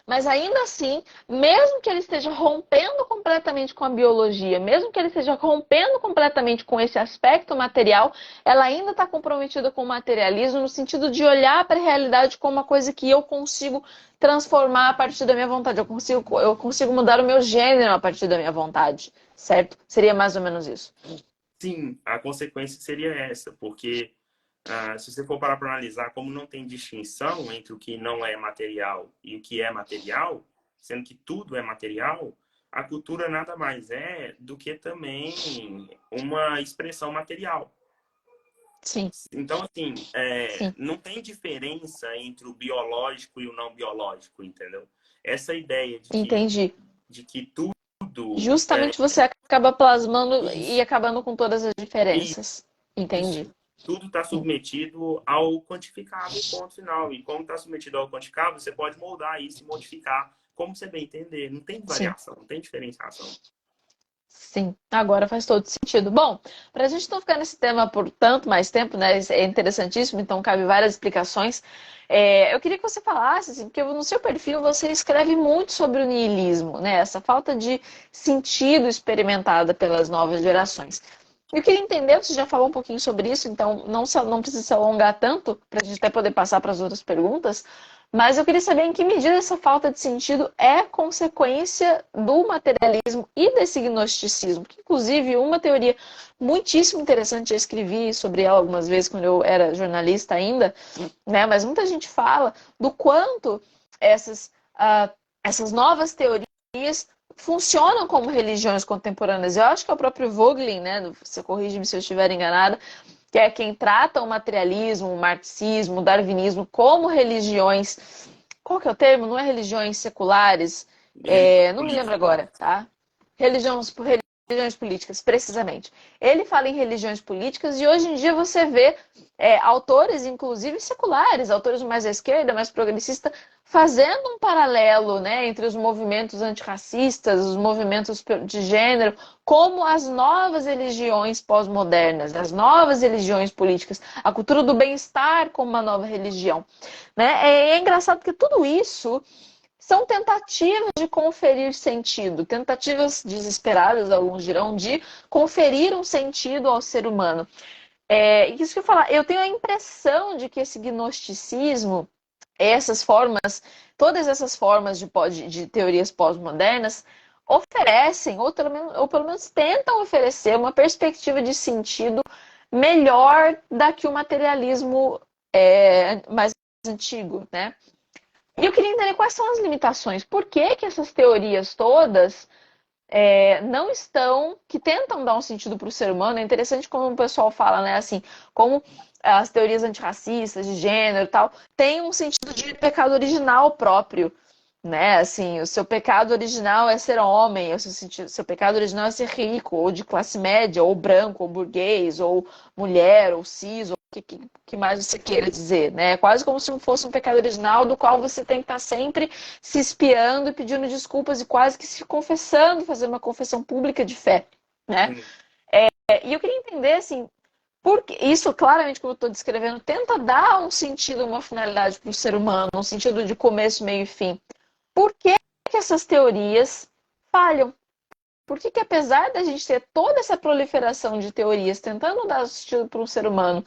Mas ainda assim, mesmo que ele esteja rompendo completamente com a biologia, mesmo que ele esteja rompendo completamente com esse aspecto material, ela ainda está comprometida com o materialismo no sentido de olhar para a realidade como uma coisa que eu consigo transformar a partir da minha vontade. Eu consigo mudar o meu gênero a partir da minha vontade, certo? Seria mais ou menos isso. Sim, a consequência seria essa, porque se você for parar para analisar como não tem distinção entre o que não é material e o que é material, sendo que tudo é material, a cultura nada mais é do que também uma expressão material. Sim, Então, assim, sim, não tem diferença entre o biológico e o não biológico, entendeu? Essa ideia entendi. de que tudo Justamente você acaba plasmando e isso, acabando com todas as diferenças. Entendi. isso, tudo está submetido ao quantificável, ponto final. E como está submetido ao quantificável, você pode moldar isso e modificar como você bem entender. Não tem Sim. variação, não tem diferenciação. Sim, agora faz todo sentido. Bom, para a gente não ficar nesse tema por tanto mais tempo, né? É interessantíssimo, então cabe várias explicações. Eu queria que você falasse, assim, porque no seu perfil você escreve muito sobre o niilismo, né? Essa falta de sentido experimentada pelas novas gerações. Eu queria entender, você já falou um pouquinho sobre isso, então não precisa se alongar tanto para a gente até poder passar para as outras perguntas, Mas eu queria saber em que medida essa falta de sentido é consequência do materialismo e desse gnosticismo, que inclusive uma teoria muitíssimo interessante, eu escrevi sobre ela algumas vezes quando eu era jornalista ainda, né? Mas muita gente fala do quanto essas novas teorias funcionam como religiões contemporâneas. Eu acho que é o próprio Vogelin, né? Você corrige-me se eu estiver enganada, que é quem trata o materialismo, o marxismo, o darwinismo como religiões. Qual que é o termo? Não é religiões seculares? Religião Não me lembro política. agora, tá? Religiões políticas, precisamente. Ele fala em religiões políticas e hoje em dia você vê autores, inclusive seculares, autores mais à esquerda, mais progressista, fazendo um paralelo, né, entre os movimentos antirracistas, os movimentos de gênero, como as novas religiões pós-modernas, as novas religiões políticas, a cultura do bem-estar como uma nova religião. Né? É engraçado porque tudo isso são tentativas de conferir sentido, tentativas desesperadas, alguns dirão, de conferir um sentido ao ser humano. Isso que eu falar, eu tenho a impressão de que esse gnosticismo, essas formas, todas essas formas de teorias pós-modernas oferecem, ou pelo menos tentam oferecer uma perspectiva de sentido melhor da que o materialismo mais antigo, né? E eu queria entender quais são as limitações. Por que que essas teorias todas não estão, que tentam dar um sentido para o ser humano? É interessante como o pessoal fala, né? Assim, como as teorias antirracistas, de gênero e tal, têm um sentido de pecado original próprio. Né? Assim, o seu pecado original é ser homem, seu pecado original é ser rico, ou de classe média, ou branco, ou burguês, ou mulher, ou cis, ou o que mais você queira dizer, né? Quase como se fosse um pecado original do qual você tem que estar sempre se espiando e pedindo desculpas e quase que se confessando, fazendo uma confissão pública de fé, né? Sim. E eu queria entender, assim, porque isso, claramente, como eu estou descrevendo, tenta dar um sentido, uma finalidade para o ser humano, um sentido de começo, meio e fim. Por que que essas teorias falham? Por que que, apesar da gente ter toda essa proliferação de teorias tentando dar sentido para um ser humano,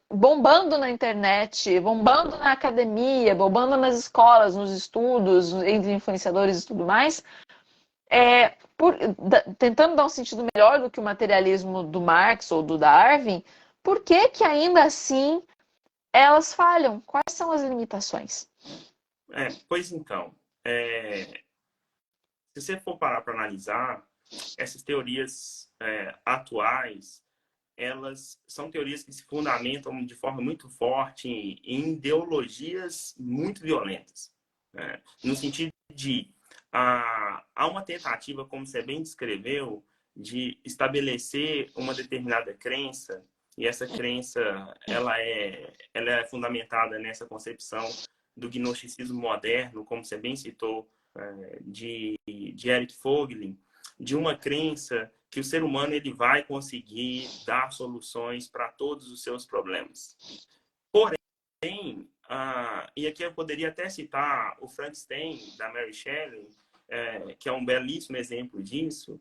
bombando na internet, bombando na academia, bombando nas escolas, nos estudos, entre influenciadores e tudo mais, tentando dar um sentido melhor do que o materialismo do Marx ou do Darwin, por que que ainda assim elas falham? Quais são as limitações? Pois então, se você for parar para analisar, essas teorias atuais, elas são teorias que se fundamentam de forma muito forte em ideologias muito violentas, né? No sentido de há uma tentativa, como você bem descreveu, de estabelecer uma determinada crença, e essa crença ela é fundamentada nessa concepção do gnosticismo moderno, como você bem citou, de Eric Voegelin, de uma crença que o ser humano ele vai conseguir dar soluções para todos os seus problemas. Porém, e aqui eu poderia até citar o Frankenstein, da Mary Shelley, que é um belíssimo exemplo disso.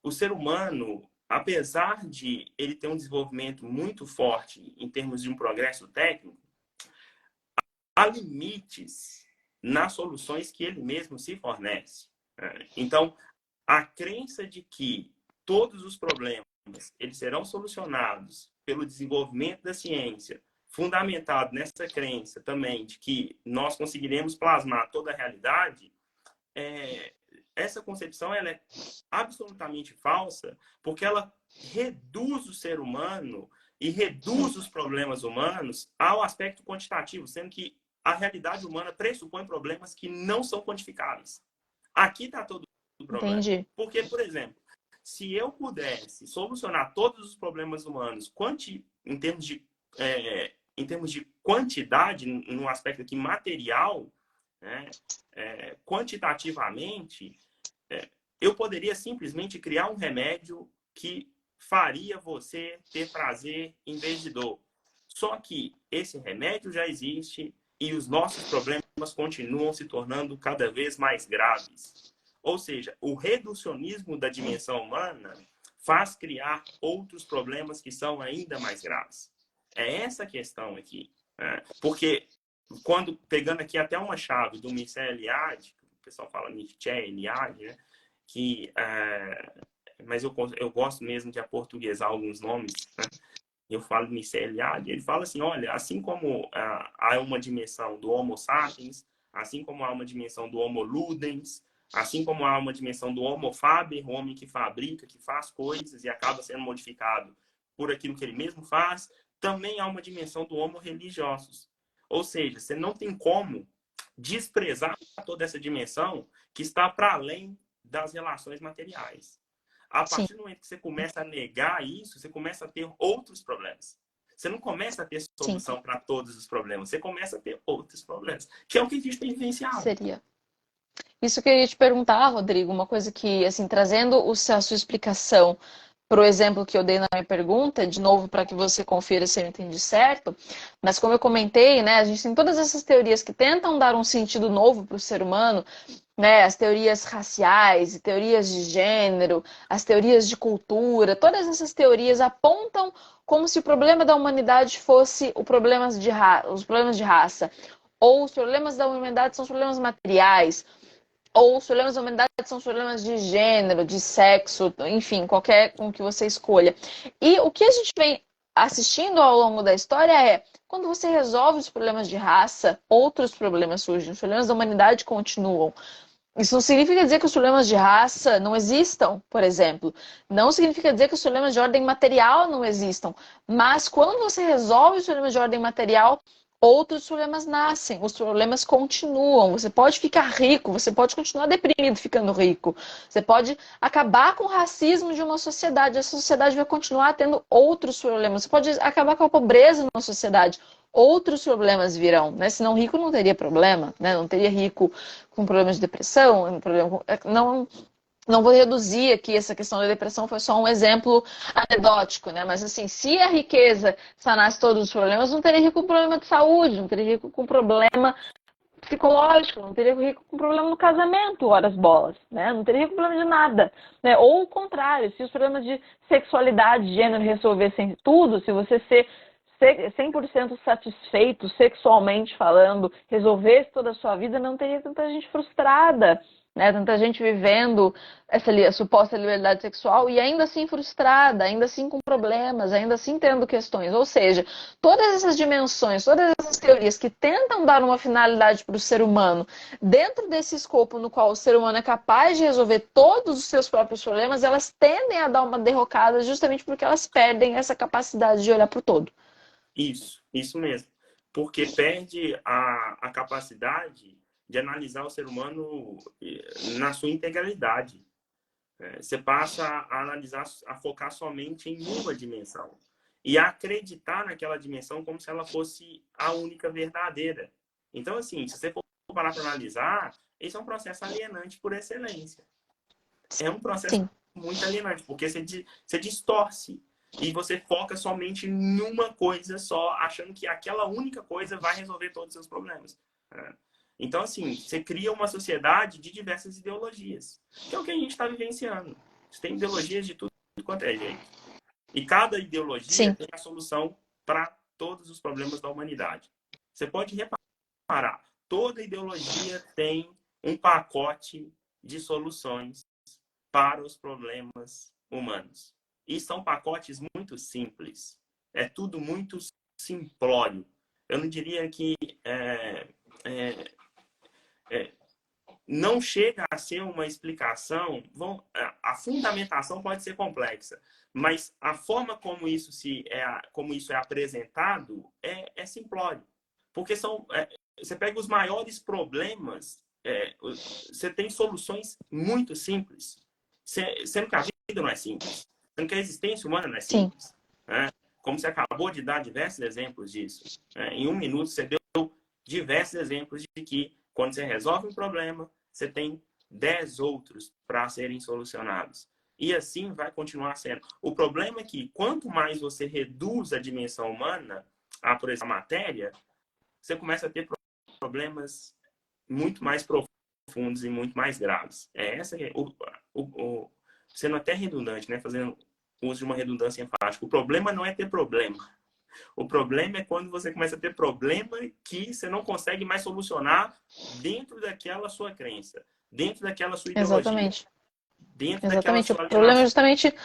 O ser humano, apesar de ele ter um desenvolvimento muito forte em termos de um progresso técnico, há limites nas soluções que ele mesmo se fornece. Então, a crença de que todos os problemas eles serão solucionados pelo desenvolvimento da ciência, fundamentado nessa crença também de que nós conseguiremos plasmar toda a realidade, essa concepção ela é absolutamente falsa, porque ela reduz o ser humano e reduz os problemas humanos ao aspecto quantitativo, sendo que a realidade humana pressupõe problemas que não são quantificáveis. Aqui está todo o problema. Entendi. Porque, por exemplo, se eu pudesse solucionar todos os problemas humanos em termos de quantidade, no aspecto aqui material, né, quantitativamente, eu poderia simplesmente criar um remédio que faria você ter prazer em vez de dor. Só que esse remédio já existe e os nossos problemas continuam se tornando cada vez mais graves. Ou seja, o reducionismo da dimensão humana faz criar outros problemas que são ainda mais graves. É essa a questão aqui. Porque quando, pegando aqui até uma chave do Mircea Eliade, o pessoal fala Mircea Eliade, né? Que, mas eu gosto mesmo de aportuguesar alguns nomes, né? Eu falo Mircea Eliade, ele fala assim, olha, assim como há uma dimensão do Homo sapiens, assim como há uma dimensão do Homo ludens, assim como há uma dimensão do Homo faber, o homem que fabrica, que faz coisas e acaba sendo modificado por aquilo que ele mesmo faz, também há uma dimensão do Homo religiosus. Ou seja, você não tem como desprezar toda essa dimensão que está para além das relações materiais. A Sim, partir do momento que você começa a negar isso, você começa a ter outros problemas. Você não começa a ter sim, solução para todos os problemas, você começa a ter outros problemas, que é o que a gente tem vivenciado. seria. Isso que eu ia te perguntar, Rodrigo, uma coisa que, assim, trazendo a sua explicação para o exemplo que eu dei na minha pergunta, de novo, para que você confira se eu entendi certo, mas como eu comentei, né, a gente tem todas essas teorias que tentam dar um sentido novo para o ser humano, né, as teorias raciais, teorias de gênero, as teorias de cultura, todas essas teorias apontam como se o problema da humanidade fosse os problemas de raça, ou os problemas da humanidade são os problemas materiais, ou os problemas da humanidade são os problemas de gênero, de sexo, enfim, qualquer um que você escolha. E o que a gente vem assistindo ao longo da história é, quando você resolve os problemas de raça, outros problemas surgem, os problemas da humanidade continuam. Isso não significa dizer que os problemas de raça não existam, por exemplo. Não significa dizer que os problemas de ordem material não existam. Mas quando você resolve os problemas de ordem material, outros problemas nascem, os problemas continuam. Você pode ficar rico, você pode continuar deprimido ficando rico. Você pode acabar com o racismo de uma sociedade. Essa sociedade vai continuar tendo outros problemas. Você pode acabar com a pobreza numa sociedade. Outros problemas virão, né? Senão rico não teria problema, né? Não teria rico com problemas de depressão, não, não vou reduzir aqui essa questão da depressão, foi só um exemplo anedótico, né? Mas assim, se a riqueza sanasse todos os problemas, não teria rico com problema de saúde, não teria rico com problema psicológico, não teria rico com problema no casamento, horas bolas, né? Não teria rico com problema de nada, né? Ou o contrário, se os problemas de sexualidade, gênero resolvessem tudo, se você ser 100% satisfeito sexualmente falando, resolvesse toda a sua vida, não teria tanta gente frustrada, né? Tanta gente vivendo essa suposta liberdade sexual e ainda assim frustrada, ainda assim com problemas, ainda assim tendo questões. Ou seja, todas essas dimensões, todas essas teorias que tentam dar uma finalidade para o ser humano, dentro desse escopo no qual o ser humano é capaz de resolver todos os seus próprios problemas, elas tendem a dar uma derrocada justamente porque elas perdem essa capacidade de olhar para o todo. Isso mesmo. Porque perde a capacidade de analisar o ser humano na sua integralidade. Você passa a analisar, a focar somente em uma dimensão e a acreditar naquela dimensão como se ela fosse a única verdadeira. Então, assim, se você for parar para analisar, esse é um processo alienante por excelência. É um processo Sim, muito alienante, porque você distorce e você foca somente em uma coisa só, achando que aquela única coisa vai resolver todos os seus problemas. Então, assim, você cria uma sociedade de diversas ideologias, que é o que a gente está vivenciando. Você tem ideologias de tudo quanto é jeito. E cada ideologia sim, tem a solução para todos os problemas da humanidade. Você pode reparar, toda ideologia tem um pacote de soluções para os problemas humanos. E são pacotes muito simples. É tudo muito simplório. Eu não diria que é, é, não chega a ser uma explicação. A fundamentação pode ser complexa, mas a forma como isso é apresentado é simplório. Porque você pega os maiores problemas, você tem soluções muito simples. Sendo que a vida não é simples. Sendo que a existência humana não é sim. simples. Né? Como você acabou de dar diversos exemplos disso. Em um minuto, você deu diversos exemplos de que, quando você resolve um problema, você tem 10 outros para serem solucionados. E assim vai continuar sendo. O problema é que, quanto mais você reduz a dimensão humana, por exemplo, a matéria, você começa a ter problemas muito mais profundos e muito mais graves. Essa que é sendo até redundante, né? Fazendo uso de uma redundância enfática. O problema não é ter problema. O problema é quando você começa a ter problema que você não consegue mais solucionar dentro daquela sua crença, dentro daquela sua ideologia, Exatamente. dentro daquela Exatamente. O sua problema é alienação. justamente.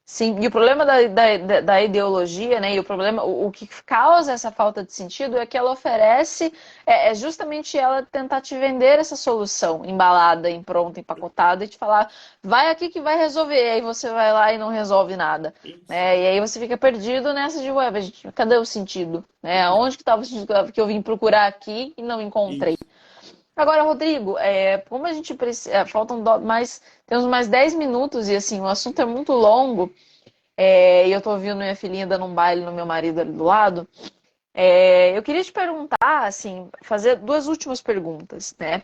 Sim, e o problema da ideologia, né, e o problema, o que causa essa falta de sentido é que ela oferece, é justamente ela tentar te vender essa solução embalada, em pronta, empacotada, e te falar, vai aqui que vai resolver, e aí você vai lá e não resolve nada, Isso, né, e aí você fica perdido nessa de, ué, mas cadê o sentido, né, isso, onde que estava o sentido que eu vim procurar aqui e não encontrei? isso. Agora, Rodrigo, como a gente precisa, temos mais 10 minutos e assim, o assunto é muito longo. E eu tô ouvindo minha filhinha dando um baile no meu marido ali do lado. Eu queria te perguntar, assim, fazer duas últimas perguntas, né?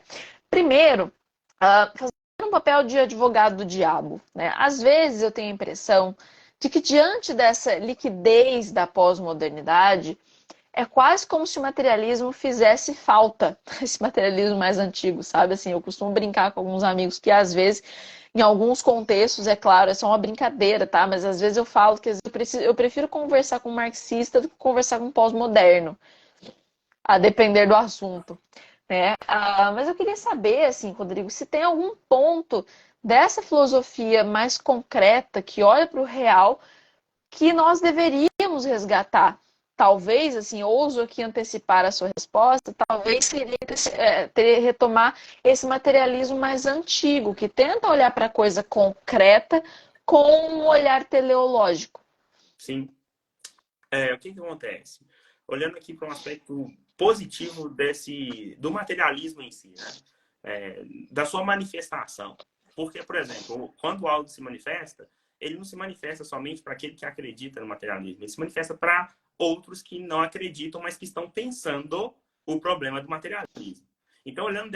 Primeiro, fazer um papel de advogado do diabo, né? Às vezes eu tenho a impressão de que diante dessa liquidez da pós-modernidade, é quase como se o materialismo fizesse falta, esse materialismo mais antigo, sabe? Assim, eu costumo brincar com alguns amigos que às vezes, em alguns contextos, é claro, é só uma brincadeira, tá? Mas às vezes eu falo que eu prefiro conversar com um marxista do que conversar com um pós-moderno, a depender do assunto, né? Mas eu queria saber, assim, Rodrigo, se tem algum ponto dessa filosofia mais concreta que olha para o real que nós deveríamos resgatar. Talvez, assim, ouso aqui antecipar a sua resposta, talvez seria retomar esse materialismo mais antigo, que tenta olhar para a coisa concreta com um olhar teleológico. Sim. O que que acontece? Olhando aqui para um aspecto positivo do materialismo em si, né? Da sua manifestação. Porque, por exemplo, quando algo se manifesta, ele não se manifesta somente para aquele que acredita no materialismo, ele se manifesta para outros que não acreditam, mas que estão pensando o problema do materialismo. Então, olhando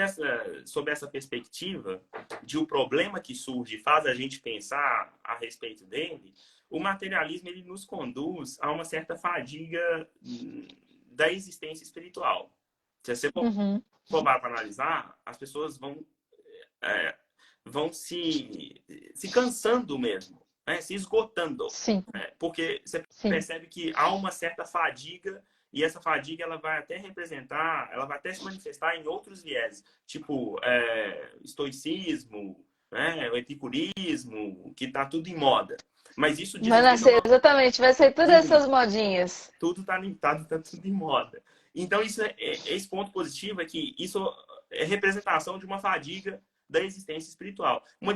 sob essa perspectiva de o problema que surge faz a gente pensar a respeito dele, o materialismo ele nos conduz a uma certa fadiga da existência espiritual. Se você Uhum. for para analisar, as pessoas é, vão se cansando mesmo, né? Se esgotando. Sim, Né? Porque você sim. percebe que há uma certa fadiga e essa fadiga ela vai até representar, ela vai até se manifestar em outros vieses, tipo estoicismo, né? O epicurismo, que está tudo em moda. Mas isso diz Vai respeito a nascer, exatamente, vai ser todas sim, essas modinhas. tudo está limitado, tá tudo em moda. Então, esse ponto positivo é que isso é representação de uma fadiga da existência espiritual. Uma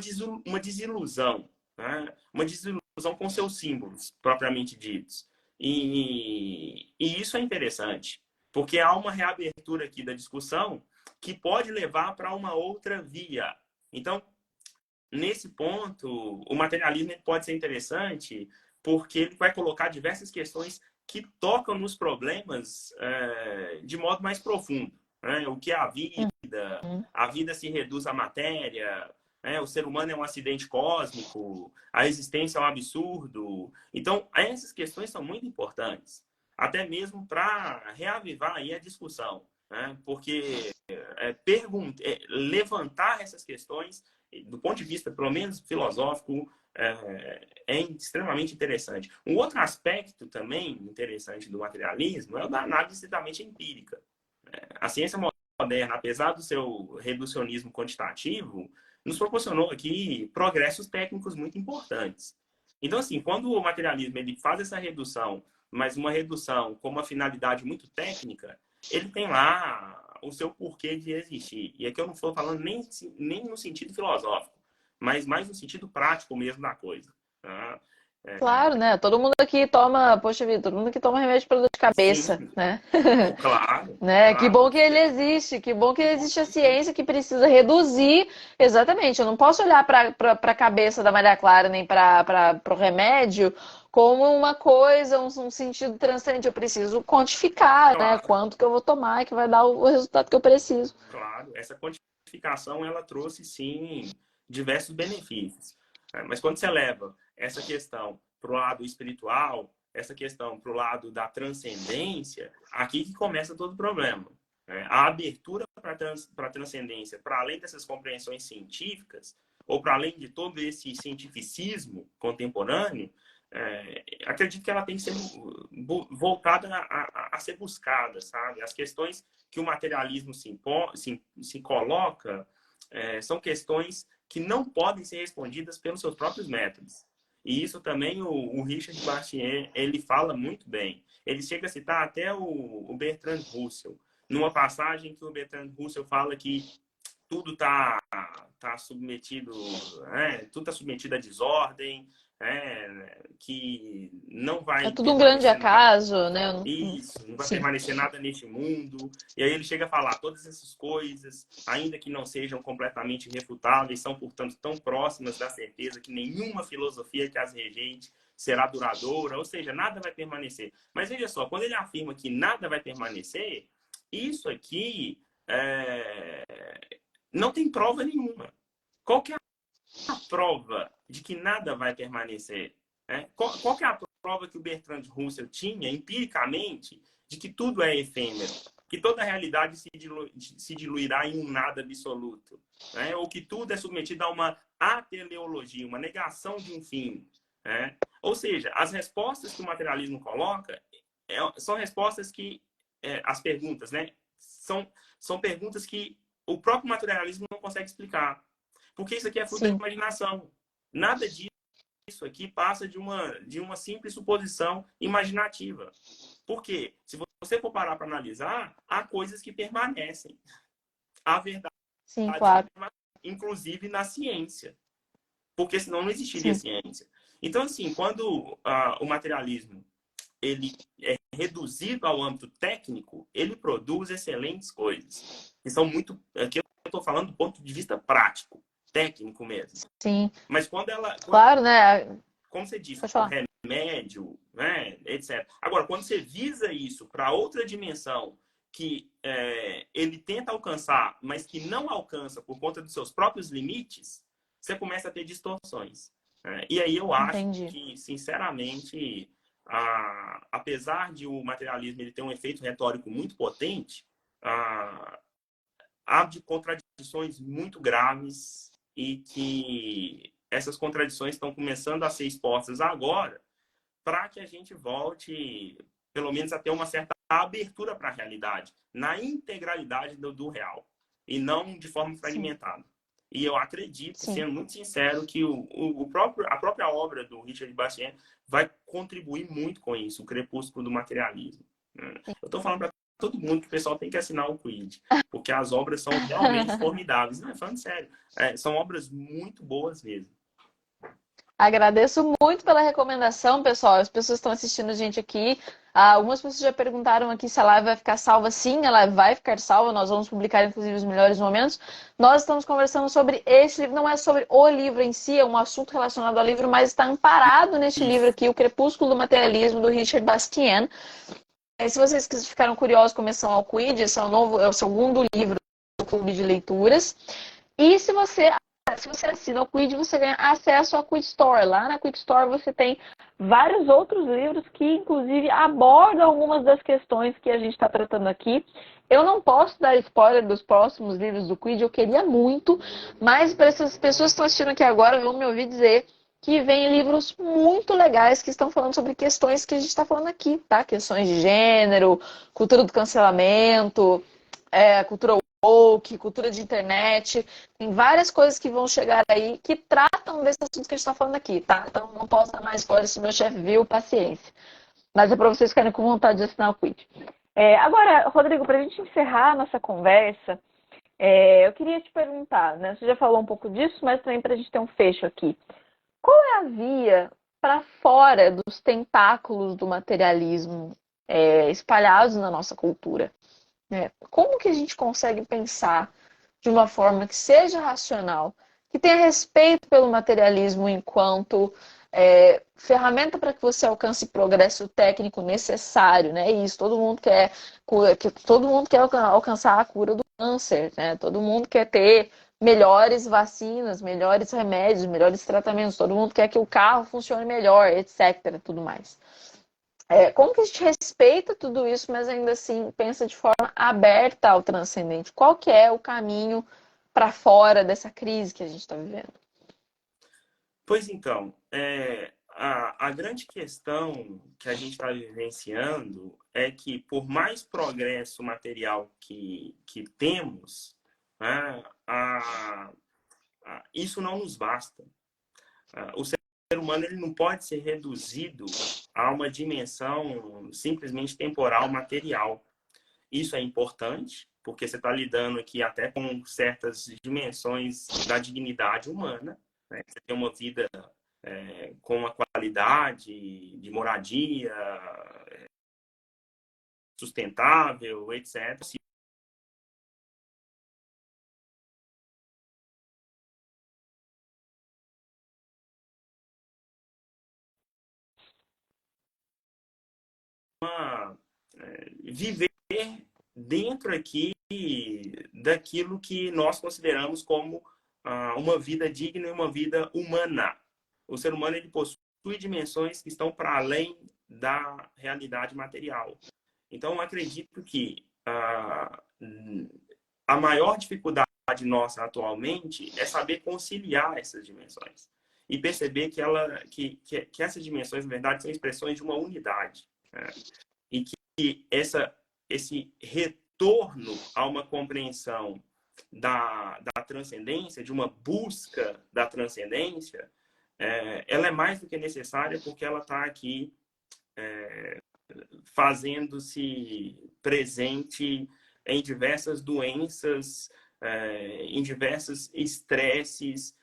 desilusão, né? Uma desilusão com seus símbolos, propriamente ditos. E isso é interessante, porque há uma reabertura aqui da discussão que pode levar para uma outra via. Então, nesse ponto, o materialismo pode ser interessante porque ele vai colocar diversas questões que tocam nos problemas de modo mais profundo. Né? O que é Uhum. a vida se reduz à matéria, né? O ser humano é um acidente cósmico, a existência é um absurdo. Então, essas questões são muito importantes, até mesmo para reavivar aí a discussão. Né? Porque levantar essas questões do ponto de vista, pelo menos filosófico, é extremamente interessante. Um outro aspecto também interessante do materialismo é o da análise estritamente empírica. A ciência moderna, apesar do seu reducionismo quantitativo, nos proporcionou aqui progressos técnicos muito importantes. Então, assim, quando o materialismo ele faz essa redução, mas uma redução com uma finalidade muito técnica, ele tem lá o seu porquê de existir. E aqui eu não estou falando nem no sentido filosófico, mas mais no sentido prático mesmo da coisa. Tá? Claro, né? Todo mundo aqui toma, poxa vida, todo mundo aqui toma remédio para dor de cabeça, Sim, né? claro, Né? Que claro. bom que ele existe, que bom que existe a ciência que precisa reduzir. Exatamente, eu não posso olhar para a cabeça da Maria Clara nem para o remédio como uma coisa, um sentido transcendente. Eu preciso quantificar, né? Claro, Quanto que eu vou tomar que vai dar o resultado que eu preciso. claro. Essa quantificação, ela trouxe, sim, diversos benefícios. Mas quando você leva essa questão para o lado espiritual, essa questão para o lado da transcendência, aqui que começa todo o problema. A abertura para a transcendência, para além dessas compreensões científicas, ou para além de todo esse cientificismo contemporâneo, acredito que ela tem que ser voltada a ser buscada, sabe? As questões que o materialismo se coloca são questões que não podem ser respondidas pelos seus próprios métodos. E isso também o Richard Bastien, ele fala muito bem. Ele chega a citar até o Bertrand Russell, numa passagem que o Bertrand Russell fala que tudo tá submetido, tudo está submetido à desordem, que não É vai tudo um grande permanecer nada. acaso, né? Isso, não vai Sim, permanecer nada neste mundo. E aí ele chega a falar, todas essas coisas, ainda que não sejam completamente irrefutáveis, são, portanto, tão próximas da certeza que nenhuma filosofia que as rejeite será duradoura, ou seja, nada vai permanecer. Mas veja só, quando ele afirma que nada vai permanecer, isso aqui não tem prova nenhuma. Qual que é a prova de que nada vai permanecer? Qual que é a prova que o Bertrand Russell tinha, empiricamente, de que tudo é efêmero? Que toda a realidade se diluirá em um nada absoluto? Ou que tudo é submetido a uma ateleologia, uma negação de um fim? Ou seja, as respostas que o materialismo coloca são respostas que... as perguntas, né? São perguntas que o próprio materialismo não consegue explicar. Porque isso aqui é fruto da sim, imaginação. Nada disso aqui passa de uma simples suposição imaginativa. Por quê? Se você for parar para analisar, há coisas que permanecem. Há verdades sim, que claro. permanecem, inclusive na ciência. Porque senão não existiria Sim, ciência. Então, assim, quando o materialismo ele é reduzido ao âmbito técnico, ele produz excelentes coisas. Que são muito... Aqui eu estou falando do ponto de vista prático, técnico mesmo. sim. Mas quando ela... Claro, né? Como você disse, Pode tipo falar. remédio, né, etc. Agora, quando você visa isso para outra dimensão que ele tenta alcançar, mas que não alcança por conta dos seus próprios limites, você começa a ter distorções. E aí eu acho Entendi. que, sinceramente, apesar de o materialismo ele ter um efeito retórico muito potente, há de contradições muito graves e que essas contradições estão começando a ser expostas agora para que a gente volte, pelo menos, a ter uma certa abertura para a realidade, na integralidade do real, e não de forma Sim, fragmentada. E eu acredito, sim. sendo muito sincero, que a própria obra do Richard Bastien vai contribuir muito com isso, o Crepúsculo do Materialismo. Eu estou falando para todo mundo que o pessoal tem que assinar o Quid, porque as obras são realmente formidáveis. Não, falando sério, são obras muito boas mesmo. Agradeço muito pela recomendação, pessoal. As pessoas estão assistindo a gente aqui. Algumas pessoas já perguntaram aqui se a live vai ficar salva. Sim, ela vai ficar salva. Nós vamos publicar, inclusive, os melhores momentos. Nós estamos conversando sobre este livro. Não é sobre o livro em si, é um assunto relacionado ao livro, mas está amparado neste livro Isso. aqui, O Crepúsculo do Materialismo, do Richard Bastien. Se vocês ficaram curiosos com menção ao Quid, esse é o segundo livro do Clube de Leituras. E se você assina o Quid, você ganha acesso à Quid Store. Lá na Quid Store você tem vários outros livros que, inclusive, abordam algumas das questões que a gente está tratando aqui. Eu não posso dar spoiler dos próximos livros do Quid, eu queria muito, mas para essas pessoas que estão assistindo aqui agora, vão me ouvir dizer que vem livros muito legais que estão falando sobre questões que a gente está falando aqui, tá? Questões de gênero, cultura do cancelamento, cultura woke, cultura de internet, tem várias coisas que vão chegar aí que tratam desse assunto que a gente está falando aqui, tá? Então não posso dar mais spoiler se meu chefe viu, paciência. Mas é para vocês ficarem com vontade de assinar o Quid. Agora, Rodrigo, para a gente encerrar a nossa conversa, eu queria te perguntar, né? Você já falou um pouco disso, mas também para a gente ter um fecho aqui. Qual é a via para fora dos tentáculos do materialismo espalhados na nossa cultura? Como que a gente consegue pensar de uma forma que seja racional, que tenha respeito pelo materialismo enquanto ferramenta para que você alcance o progresso técnico necessário, né? Isso, todo mundo quer alcançar a cura do câncer, né? Todo mundo quer ter melhores vacinas, melhores remédios, melhores tratamentos, todo mundo quer que o carro funcione melhor, etc, tudo mais. Como que a gente respeita tudo isso, mas ainda assim pensa de forma aberta ao transcendente? Qual que é o caminho para fora dessa crise que a gente está vivendo? Pois então, a grande questão que a gente está vivenciando é que, por mais progresso material que temos, né, isso não nos basta. O ser humano ele não pode ser reduzido a uma dimensão simplesmente temporal, material. Isso é importante, porque você está lidando aqui até com certas dimensões da dignidade humana, né? Você tem uma vida com uma qualidade de moradia sustentável, etc. Viver dentro aqui daquilo que nós consideramos como uma vida digna e uma vida humana. O ser humano ele possui dimensões que estão para além da realidade material. Então, acredito que a maior dificuldade nossa atualmente é saber conciliar essas dimensões e perceber que essas dimensões, na verdade, são expressões de uma unidade, né? E que esse retorno a uma compreensão da transcendência, de uma busca da transcendência, ela é mais do que necessária porque ela está aqui fazendo-se presente em diversas doenças, em diversos estresses,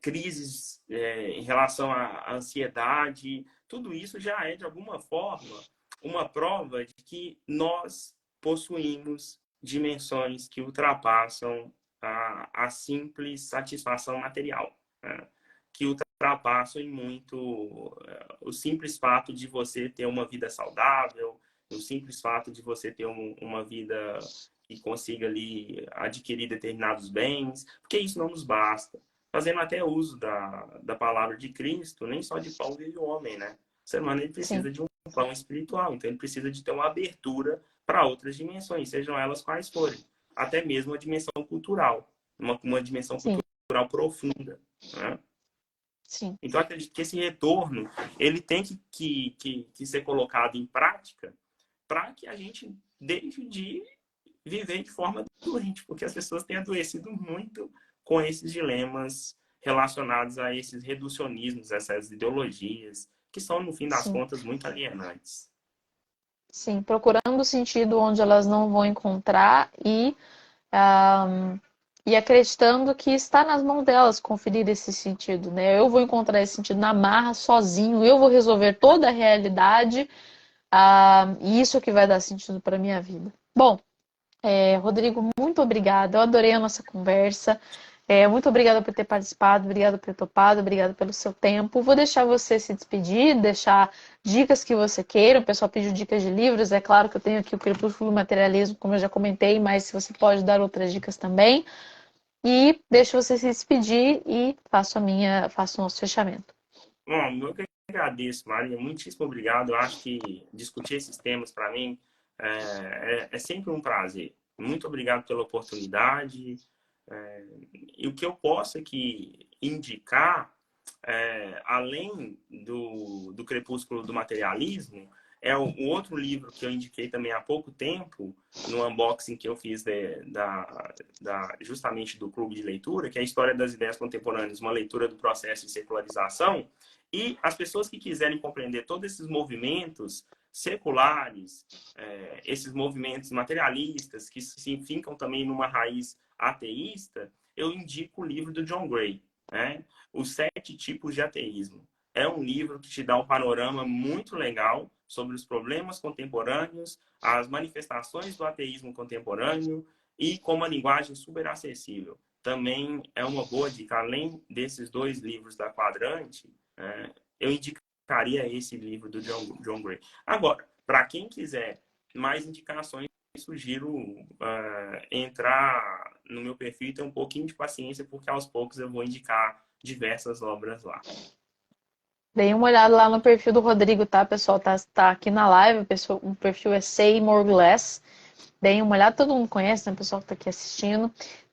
crises em relação à ansiedade. Tudo isso já é, de alguma forma, uma prova de que nós possuímos dimensões que ultrapassam a simples satisfação material, né? Que ultrapassam em muito o simples fato de você ter uma vida saudável, o simples fato de você ter uma vida que consiga ali adquirir determinados bens, porque isso não nos basta. Fazendo até uso da palavra de Cristo, nem só de pão vive o homem, né? O ser humano ele precisa Sim. de um pão espiritual, então ele precisa de ter uma abertura para outras dimensões, sejam elas quais forem. Até mesmo a dimensão cultural, uma dimensão Sim. cultural profunda, né? Sim. Então, acredito que esse retorno ele tem que ser colocado em prática para que a gente deixe de viver de forma doente, porque as pessoas têm adoecido muito com esses dilemas relacionados a esses reducionismos, essas ideologias, que são, no fim das Sim. contas, muito alienantes. Sim. Procurando o sentido onde elas não vão encontrar e acreditando que está nas mãos delas conferir esse sentido, né? Eu vou encontrar esse sentido na marra, sozinho, eu vou resolver toda a realidade, e isso que vai dar sentido para minha vida. Bom, Rodrigo, muito obrigada. Eu adorei a nossa conversa. Muito obrigada por ter participado, obrigada por ter topado, obrigada pelo seu tempo. Vou deixar você se despedir, deixar dicas que você queira. O pessoal pediu dicas de livros. É claro que eu tenho aqui o Crepúsculo do Materialismo, como eu já comentei, mas se você pode dar outras dicas também. E deixo você se despedir e faço o nosso fechamento. Bom, eu que agradeço, Maria. Muitíssimo obrigado. Eu acho que discutir esses temas, para mim, é sempre um prazer. Muito obrigado pela oportunidade. E o que eu posso aqui indicar, além do Crepúsculo do Materialismo, é o outro livro que eu indiquei também há pouco tempo, no unboxing que eu fiz justamente do Clube de Leitura, que é a História das Ideias Contemporâneas, uma leitura do processo de secularização. E as pessoas que quiserem compreender todos esses movimentos seculares, esses movimentos materialistas, que se enfincam também numa raiz ateísta, eu indico o livro do John Gray, né? Os 7 Tipos de Ateísmo. É um livro que te dá um panorama muito legal sobre os problemas contemporâneos, as manifestações do ateísmo contemporâneo e com uma linguagem super acessível. Também é uma boa dica. Além desses 2 livros da Quadrante, eu indicaria esse livro do John Gray. Agora, para quem quiser mais indicações, sugiro entrar no meu perfil e ter um pouquinho de paciência, porque aos poucos eu vou indicar diversas obras lá. Deem uma olhada lá no perfil do Rodrigo, tá, pessoal? Tá aqui na live, o perfil é Say More Less. Deem uma olhada, todo mundo conhece, né? O pessoal que tá aqui assistindo.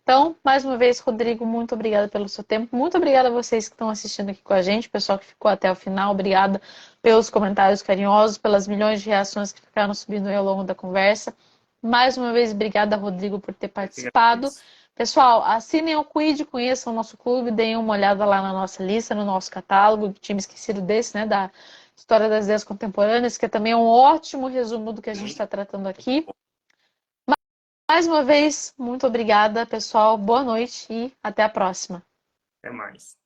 Então, mais uma vez, Rodrigo, muito obrigada pelo seu tempo. Muito obrigada a vocês que estão assistindo aqui com a gente, pessoal que ficou até o final. Obrigada pelos comentários carinhosos, pelas milhões de reações que ficaram subindo aí ao longo da conversa. Mais uma vez, obrigada, Rodrigo, por ter participado. Pessoal, assinem o Quid, conheçam o nosso clube, deem uma olhada lá na nossa lista, no nosso catálogo, time esquecido desse, né, da História das Ideias Contemporâneas, que também é um ótimo resumo do que a gente está tratando aqui. Mais uma vez, muito obrigada, pessoal. Boa noite e até a próxima. Até mais.